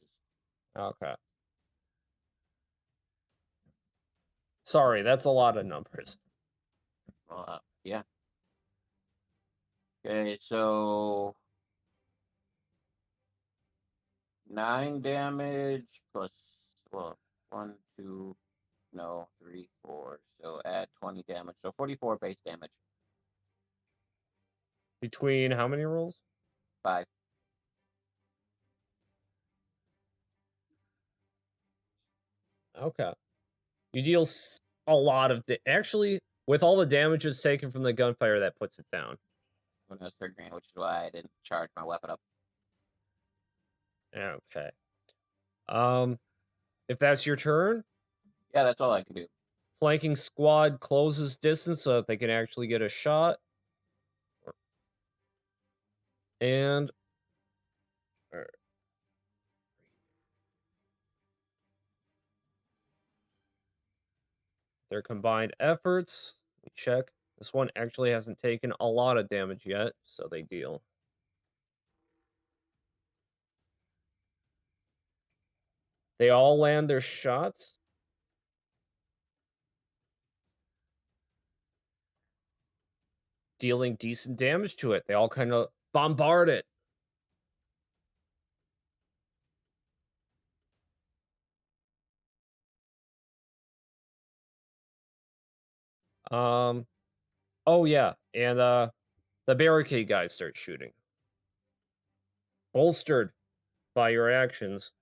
Okay. Sorry, that's a lot of numbers. Yeah. Okay, so 9 damage plus, well, 1, 2, no, 3, 4. So add 20 damage. So 44 base damage. Between how many rolls? 5. Okay. You deal a lot of actually, with all the damages taken from the gunfire, that puts it down. When I was figuring, which is why I didn't charge my weapon up. Okay. Um, if that's your turn, Yeah, that's all I can do. flanking squad closes distance so that they can actually get a shot. And er, their combined efforts, we check. This one actually hasn't taken a lot of damage yet, so they deal. They all land their shots. Dealing decent damage to it. They all kind of bombard it. Um, oh yeah, and the barricade guys start shooting. Bolstered by your actions,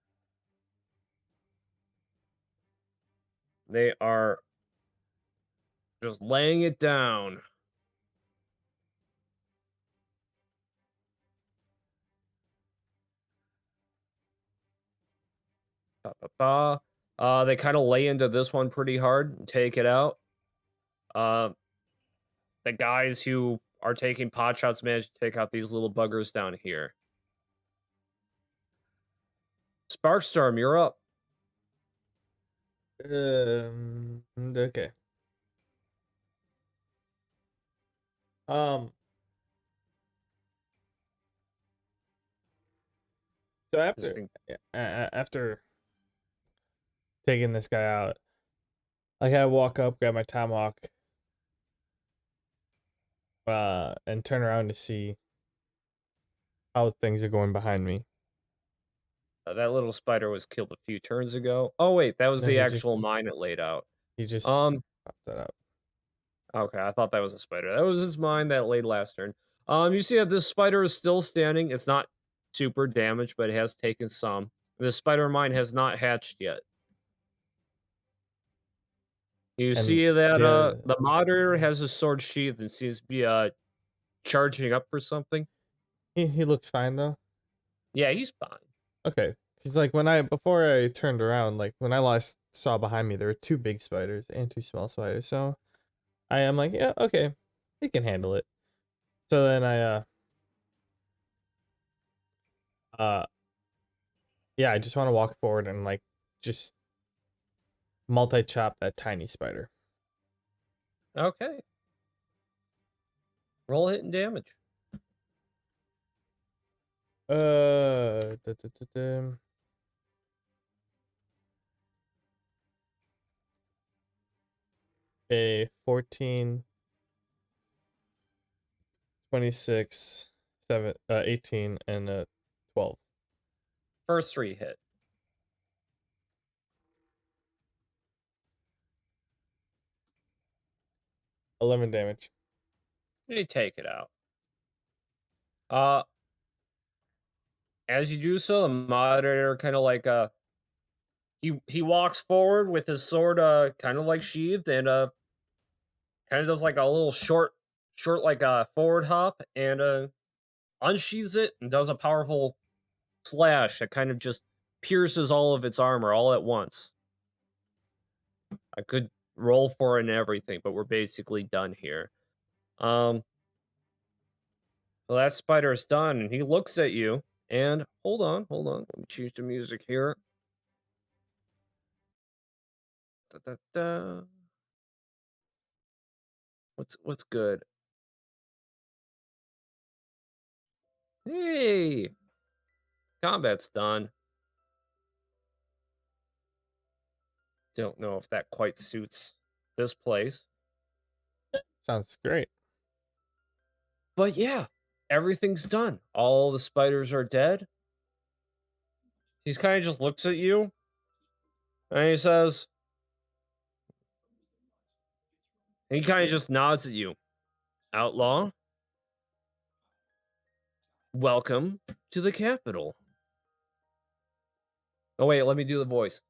they are just laying it down. Ba, ba, ba. They kind of lay into this one pretty hard and take it out. Uh, the guys who are taking pot shots manage to take out these little buggers down here. Sparkstorm, you're up. Okay. Um, so This after thing, after taking this guy out, like I walk up, grab my tomahawk, and turn around to see how things are going behind me. that little spider was killed a few turns ago. Oh wait, that was No, the actual mine it laid out. he just Um, popped that out. Okay, I thought that was a spider. That was his mine that laid last turn. You see that this spider is still standing. It's not super damaged, but it has taken some. The spider mine has not hatched yet. You And see that the the moderator has his sword sheathed and seems to be charging up for something. he looks fine though. Yeah, he's fine. Okay, because like before I turned around, like when I last saw behind me, there were 2 big spiders and 2 small spiders. So I am like, yeah, okay, he can handle it. So then uh yeah, I just want to walk forward and like just multi chop that tiny spider. Okay. Roll hit and damage. Da, da, da, da. A 14, 26, 18, and 12. First 3 hit. 11 damage. You take it out. Uh, as you do so, the moderator kind of like he walks forward with his sword kind of like sheathed and kind of does like a little short like a forward hop and unsheathes it and does a powerful slash that kind of just pierces all of its armor all at once. I could roll for it and everything, but we're basically done here. Um Well, that spider's done, and he looks at you. And hold on. Let me change the music here. Da, da, da. What's good? Hey, combat's done. Don't know if that quite suits this place, Sounds great. but yeah, everything's done. All the spiders are dead. He's kind of just looks at you and he says, he kind of just nods at you. Outlaw, welcome to the capital. Oh wait, let me do the voice.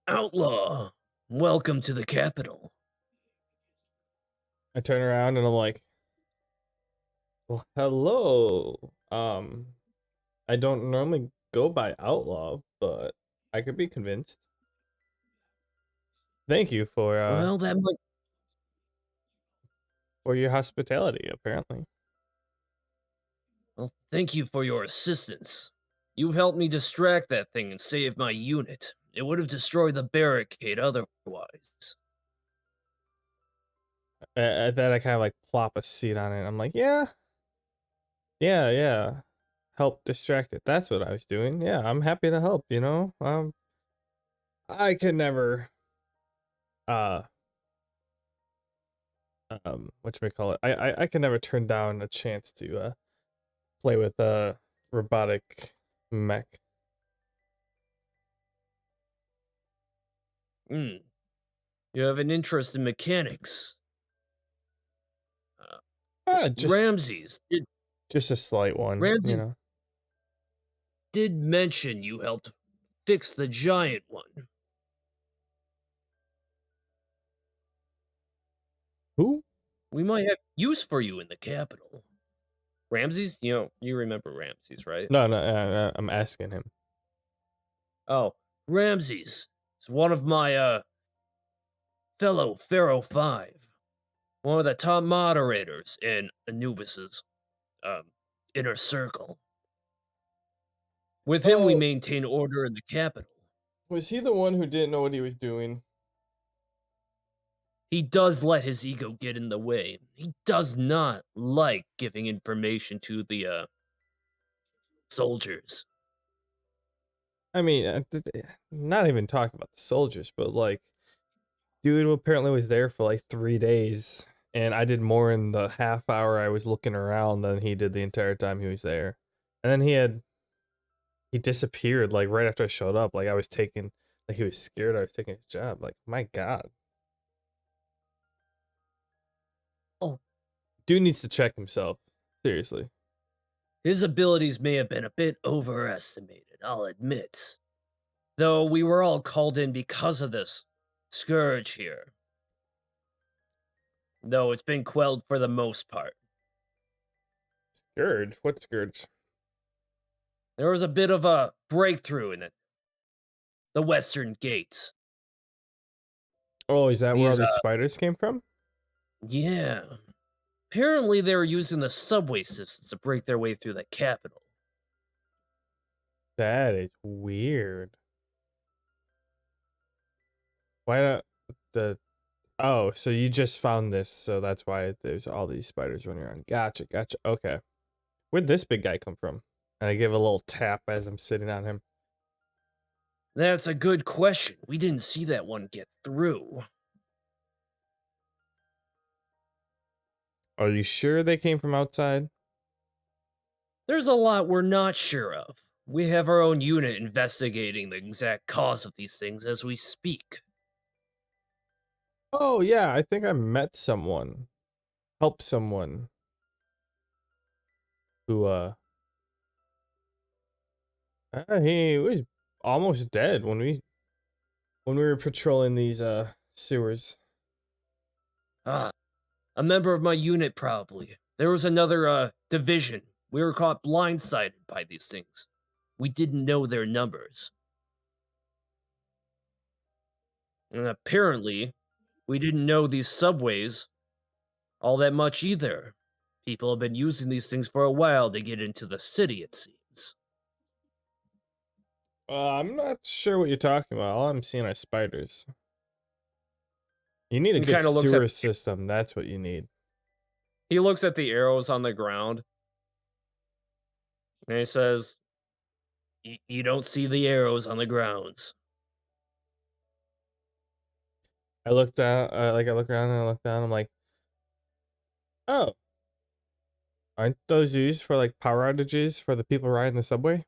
Outlaw, welcome to the capital. I turn around and I'm like, well, hello. I don't normally go by outlaw, but I could be convinced. Thank you Well, that might. for your hospitality, apparently. Well, thank you for your assistance. You've helped me distract that thing and save my unit. It would have destroyed the barricade otherwise. At that I kind of like plop a seat on it. I'm like, yeah. Help distract it. That's what I was doing. Yeah, I'm happy to help, you know? I can never uh whatchamacallit? I can never turn down a chance to play with a robotic mech. Hmm. You have an interest in mechanics. Uh, Just Ramses did just a slight one, you Ramses know. did mention you helped fix the giant one. Who? We might have use for you in the capital. Ramses, you remember Ramses, right? No, I'm asking him. Oh, Ramses is one of my fellow Pharaoh 5, one of the top moderators in Anubis's um inner circle. With him we Oh, maintain order in the capital. was he the one who didn't know what he was doing? He does let his ego get in the way. He does not like giving information to the soldiers. I mean, not even talking about the soldiers, but like, dude apparently was there for like 3 days, and I did more in the half hour I was looking around than he did the entire time he was there. And then he disappeared like right after I showed up. Like I was taking, like he was scared I was taking his job. Like my God, Oh, dude needs to check himself. Seriously. his abilities may have been a bit overestimated, I'll admit. Though we were all called in because of this scourge here. Though it's been quelled for the most part. Scourge? What scourge? There was a bit of a breakthrough in it. The Western Gates. Oh, is that where all These, these spiders came from? yeah. Apparently they were using the subway systems to break their way through the capital. That is weird. Why not the Oh, so you just found this, so that's why there's all these spiders running around. Gotcha. Okay. Where'd this big guy come from? And I give a little tap as I'm sitting on him. That's a good question. We didn't see that one get through. Are you sure they came from outside? There's a lot we're not sure of. We have our own unit investigating the exact cause of these things as we speak. Oh, yeah, I think I met someone. Helped someone. Who, he was almost dead when we were patrolling these, sewers. Ah, a member of my unit, probably. There was another, division. We were caught blindsided by these things. We didn't know their numbers. And apparently, we didn't know these subways all that much either. People have been using these things for a while to get into the city, it seems. I'm not sure what you're talking about. All I'm seeing are spiders. You need a He good kind of looks at sewer system. That's what you need. the arrows on the ground, and he says, You don't see the arrows on the grounds. I look down, I look around and I look down. I'm like, oh, aren't those used for like power outages for the people riding the subway?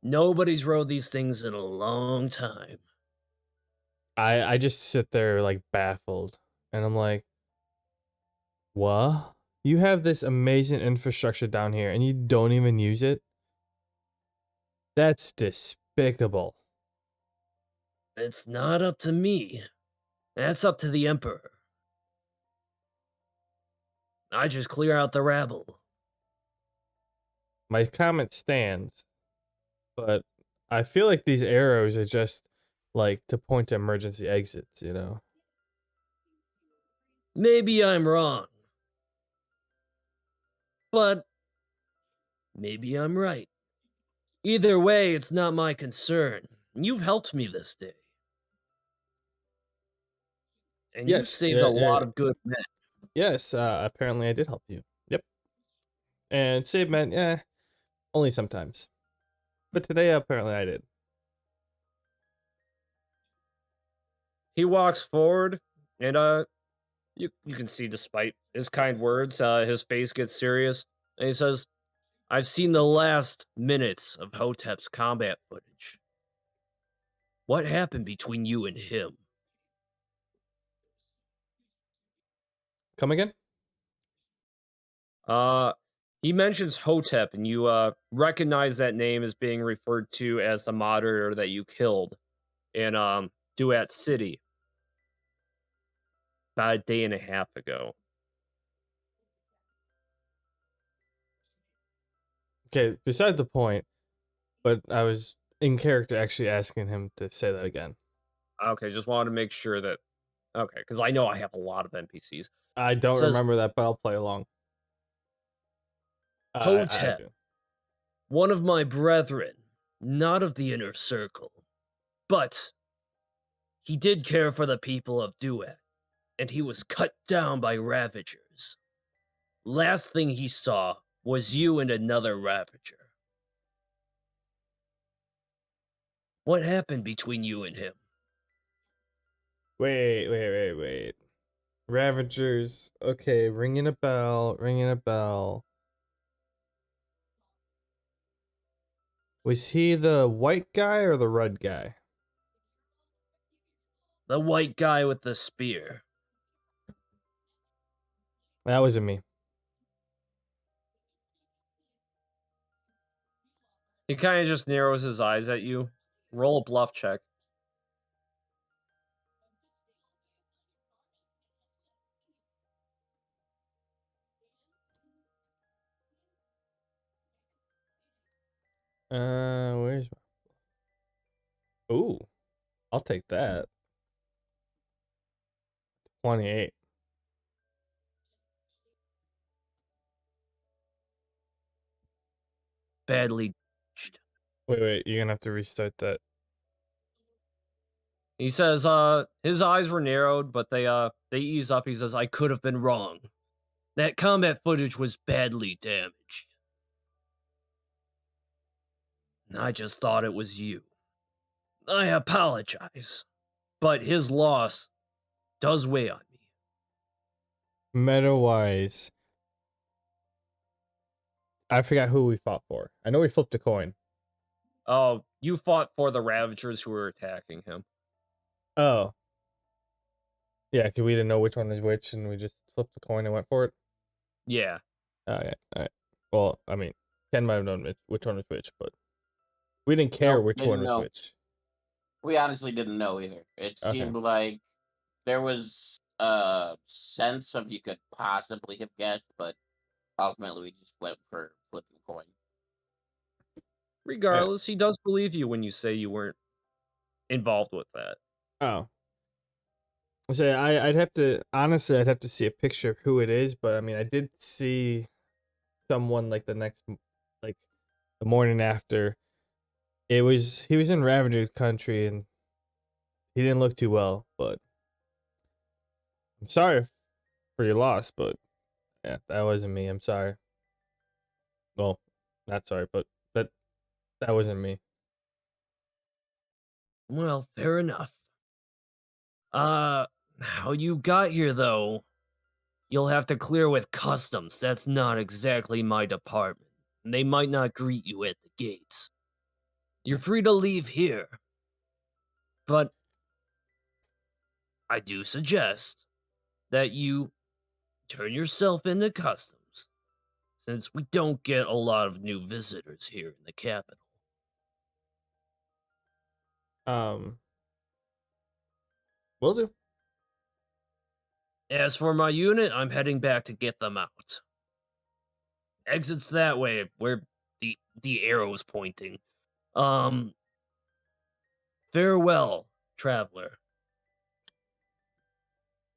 Nobody's rode these things in a long time. I just sit there like baffled, and I'm like, what? You have this amazing infrastructure down here, and you don't even use it? That's despicable. It's not up to me. That's up to the Emperor. I just clear out the rabble. My comment stands, but I feel like these arrows are just like to point to emergency exits, you know? Maybe I'm wrong. But maybe I'm right. Either way, it's not my concern. You've helped me this day. And you've Yes, saved a yeah, lot of good men. yes. Apparently, I did help you. Yep. And save men, yeah, only sometimes. But today, apparently, I did. He walks forward, and you can see, despite his kind words, his face gets serious. And he says, I've seen the last minutes of Hotep's combat footage. What happened between you and him? Come again? Uh, he mentions Hotep, and you recognize that name as being referred to as the moderator that you killed in Duat City about a day and a half ago. Okay, beside the point, but I was in character actually asking him to say that again. Okay, just wanted to make sure that okay, because I know I have a lot of NPCs. I don't Says remember that, but I'll play along. I Hotep, do. one of my brethren, not of the inner circle, but he did care for the people of Duat, and he was cut down by Ravagers. Last thing he saw was you and another Ravager. What happened between you and him? Wait. Ravagers. Okay, ringing a bell, ringing a bell. Was he the white guy or the red guy? The white guy with the spear. That wasn't me. He kind of just narrows his eyes at you. Roll a bluff check. Where's my... Ooh, I'll take that. 28. Badly damaged. Wait, you're gonna have to restart that. He says, his eyes were narrowed, but they ease up. He says, I could have been wrong. That combat footage was badly damaged. I just thought it was you. I apologize, but his loss does weigh on me. Meta-wise, I forgot who we fought for. I know we flipped a coin. Oh, you fought for the Ravagers who were attacking him. Oh. Yeah, because we didn't know which one was which, and we just flipped the coin and went for it. Yeah. Alright. Well, I mean, Ken might have known which one was which, but we didn't care Nope, which didn't one was know. which. We honestly didn't know either. It Okay. seemed like there was a sense of you could possibly have guessed, but ultimately we just went for flipping coin. Regardless, he does believe you when you say you weren't involved with that. Oh. So I'd have to honestly, I'd have to see a picture of who it is, but I mean, I did see someone like like the morning after. He was in Ravager country and he didn't look too well, but I'm sorry for your loss, but yeah, that wasn't me. I'm sorry. Well, not sorry, but that that wasn't me. Well, fair enough. Uh, how you got here, though, you'll have to clear with customs. That's not exactly my department. And they might not greet you at the gates. You're free to leave here, but I do suggest that you turn yourself into customs, since we don't get a lot of new visitors here in the capital. Um, will do. As for my unit, I'm heading back to get them out. Exits that way, where the arrow's pointing. Um, Farewell, traveler.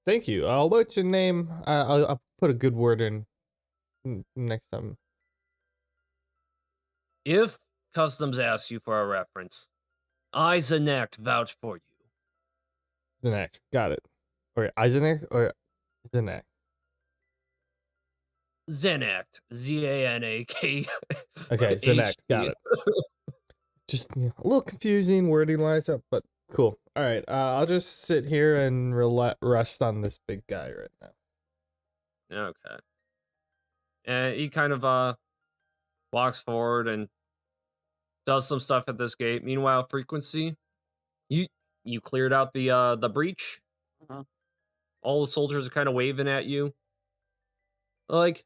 Thank you. What's your name? I'll put a good word in next time. If customs asks you for a reference, I, Zenact, vouch for you. Zenak. Got it. Or Eisenak or Zenak. Zenact, Zanak. Okay, Zenak. Got it. Just a little confusing wording wise up, but cool. All right. I'll just sit here and rest on this big guy right now. Okay. And he kind of walks forward and does some stuff at this gate. Meanwhile, frequency, you you cleared out the breach. Mhm. All the soldiers are kind of waving at you, like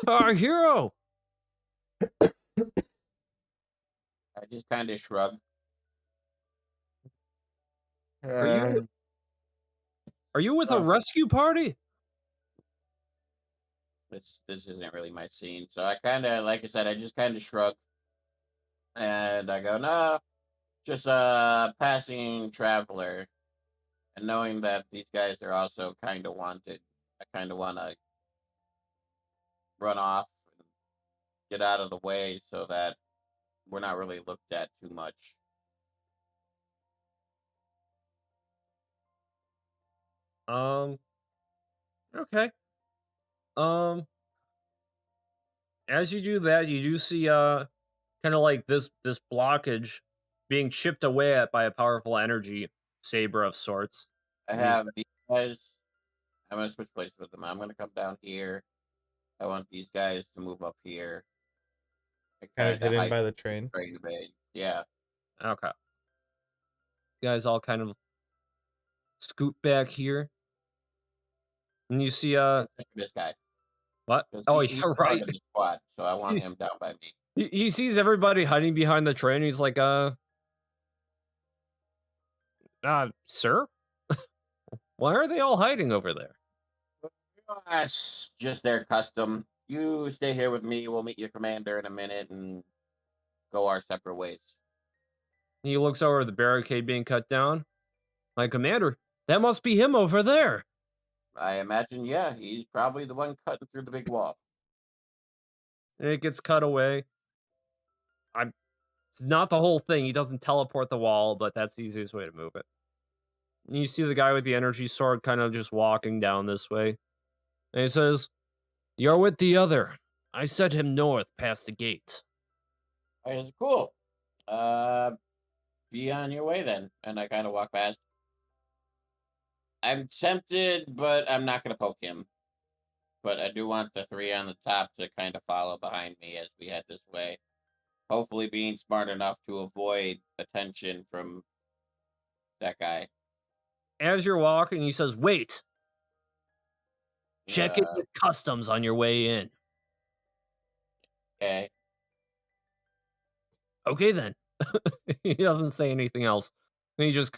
our hero. I just kind of shrug. Are you Uh, are you with a well, rescue party? this isn't really my scene, so I kind of, like I said, I just kind of shrug and I go, no, just a passing traveler. And knowing that these guys are also kind of wanted, I kind of want to run off and get out of the way so that we're not really looked at too much. Um. Okay. Um. As you do that, you do see kind of like this blockage being chipped away at by a powerful energy saber of sorts. I And these have these guys. I'm gonna switch places with them. I'm gonna come down here. I want these guys to move up here and Kind of kind of hidden hide by the train. train bait. Yeah, okay. You guys all kind of scoot back here, and you see and look at this guy what? because Oh he's yeah, part right. of the squad, so I want He, him down by me. he sees everybody hiding behind the train. He's like, sir, why are they all hiding over there? That's just their custom. You stay here with me. We'll meet your commander in a minute and go our separate ways. He looks over at the barricade being cut down. My commander, that must be him over there. I imagine, yeah, he's probably the one cutting through the big wall. And it gets cut away. I'm It's not the whole thing. He doesn't teleport the wall, but that's the easiest way to move it. And you see the guy with the energy sword kind of just walking down this way. And he says, "You're with the other. I sent him north past the gate." It's cool. Uh, be on your way then. And I kind of walk past. I'm tempted, but I'm not going to poke him. But I do want the three on the top to kind of follow behind me as we head this way. Hopefully, being smart enough to avoid attention from that guy. As you're walking, he says, "Wait, check it Uh, with customs on your way in." okay. Okay, then. He doesn't say anything else. Then he just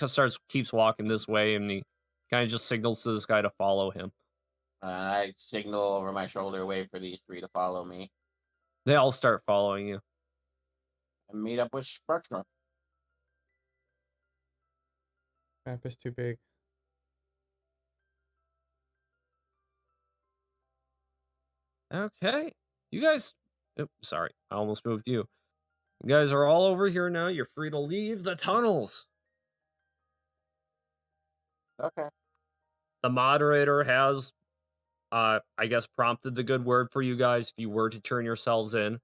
keeps walking this way, and he kind of just signals to this guy to follow him. I signal over my shoulder, wait for these three to follow me, They all start following you. and meet up with Spectrum. Map is too big. Okay. You guys sorry, I almost moved you. You guys are all over here now. You're free to leave the tunnels. Okay. The moderator has I guess prompted the good word for you guys if you were to turn yourselves in.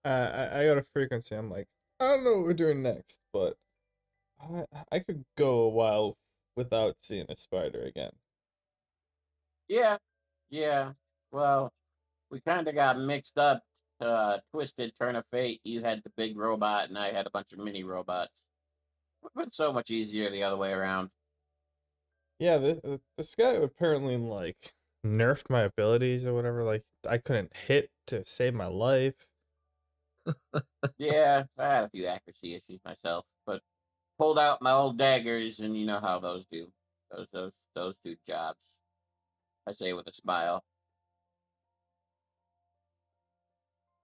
I got a frequency. I'm like, I don't know what we're doing next, but I could go a while without seeing a spider again. Yeah. Yeah. Well, we kind of got mixed up. Twisted turn of fate. You had the big robot, and I had a bunch of mini robots. Would have been so much easier the other way around. Yeah, this guy apparently like nerfed my abilities or whatever. Like I couldn't hit to save my life. Yeah, I had a few accuracy issues myself, but pulled out my old daggers, and you know how those do. Those do jobs. I say with a smile.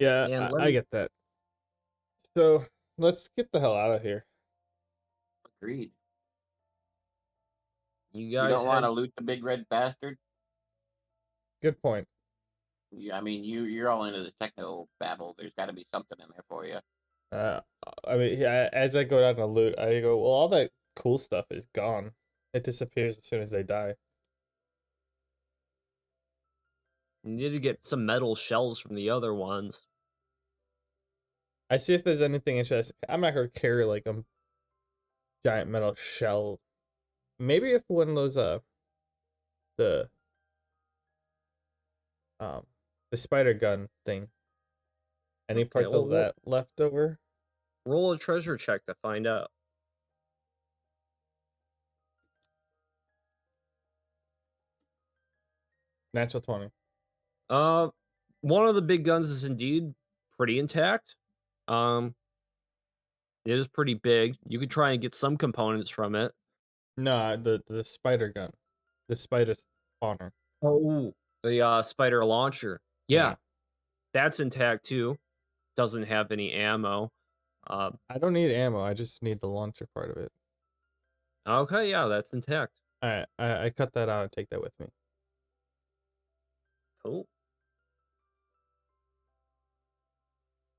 Yeah, And I get that. So let's get the hell out of here. Agreed. you You guys don't want head to loot the big red bastard. Good point. I mean, you're all into this techno babble. There's got to be something in there for you. Uh, I mean, yeah, as I go down to loot, I go, well, all that cool stuff is gone. It disappears as soon as they die. you need to get some metal shells from the other ones. I see if there's anything interesting. I'm not gonna carry like a giant metal shell. Maybe if one of those the um the spider gun thing. Any Okay, parts well of that left over? roll a treasure check to find out. Natural 20. Uh one of the big guns is indeed pretty intact. Um it is pretty big. You could try and get some components from it. No, the spider gun. The spider spawner. Oh, the spider launcher. Yeah. Yeah, that's intact too. Doesn't have any ammo. Um I don't need ammo. I just need the launcher part of it. okay, yeah, that's intact. Alright, I cut that out and take that with me. Cool.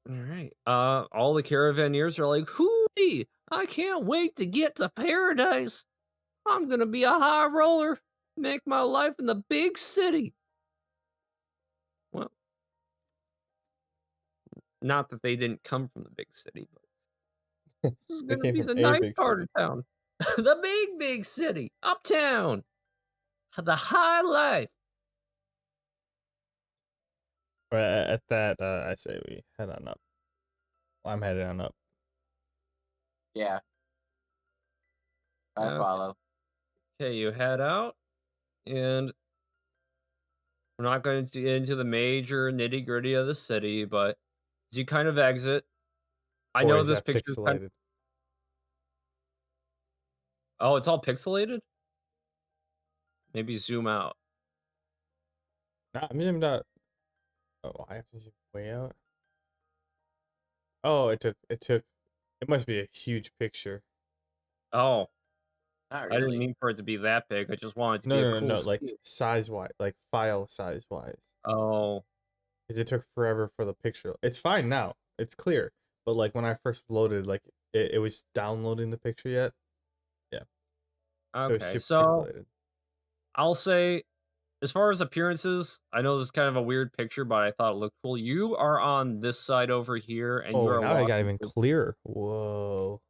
All right. All the caravaneers are like, "Hooey! I can't wait to get to paradise. I'm gonna be a high roller, make my life in the big city." Well, not that they didn't come from the big city, but this is They gonna came be from the a nice big part city. of town, the big city, uptown, the high life. But at that, I say we head on up. I'm headed on up. Yeah, I Okay, follow. okay, you head out, and we're not going to get into the major nitty gritty of the city, but as you kind of exit, I Boy, know is this that picture kind. pixelated. Oh, it's all pixelated? Maybe zoom out. Nah, I'm zoomed out. Oh, I have to zoom way out. Oh, it must be a huge picture. Oh, Not I didn't really. mean for it to be that big. I just wanted it to No, be a no, no, cool no, like scene. size wise, like file size wise. Oh, Because it took forever for the picture. It's fine now. It's clear. But like when I first loaded, like it was downloading the picture yet. Yeah. It was okay. super So pixelated. I'll say, as far as appearances, I know this is kind of a weird picture, but I thought it looked cool. You are on this side over here, and you Oh, are now I got walking even through. clearer. Whoa.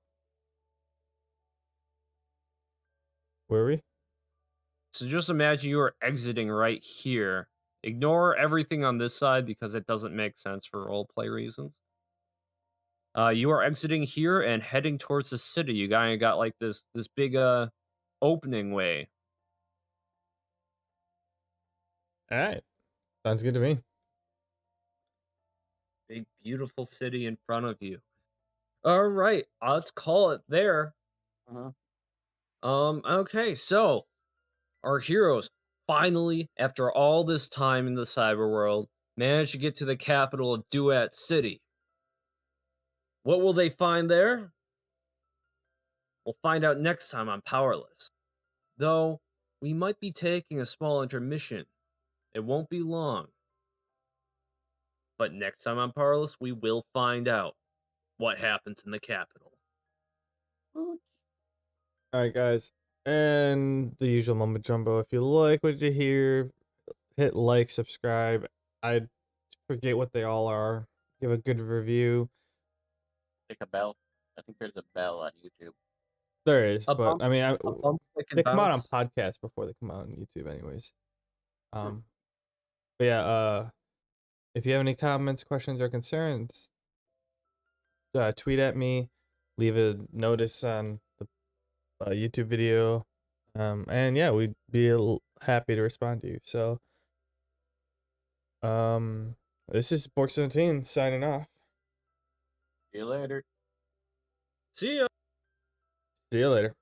Where are we? So just imagine you are exiting right here. Ignore everything on this side because it doesn't make sense for roleplay reasons. You are exiting here and heading towards the city. You kinda got, like, this big, opening way. Alright. Sounds good to me. Big, beautiful city in front of you. Alright, let's call it there. Uh-huh. Okay, so, our heroes, finally, after all this time in the cyber world, managed to get to the capital of Duet City. What will they find there? We'll find out next time on Powerless. Though, we might be taking a small intermission. It won't be long. But next time on Powerless, we will find out what happens in the capital. Woot. All right, guys, and the usual mumbo jumbo. If you like what you hear, hit like, subscribe. I forget what they all are. Give a good review. Click a bell. I think there's a bell on YouTube. There is, A but bump, I mean, a bump that can they come out on bounce. podcasts before they come out on YouTube, anyways. True. But yeah, if you have any comments, questions, or concerns, tweet at me, leave a notice on the YouTube video, and yeah, we'd be happy to respond to you. So, this is Bork17 signing off. See you later. See ya. See you later.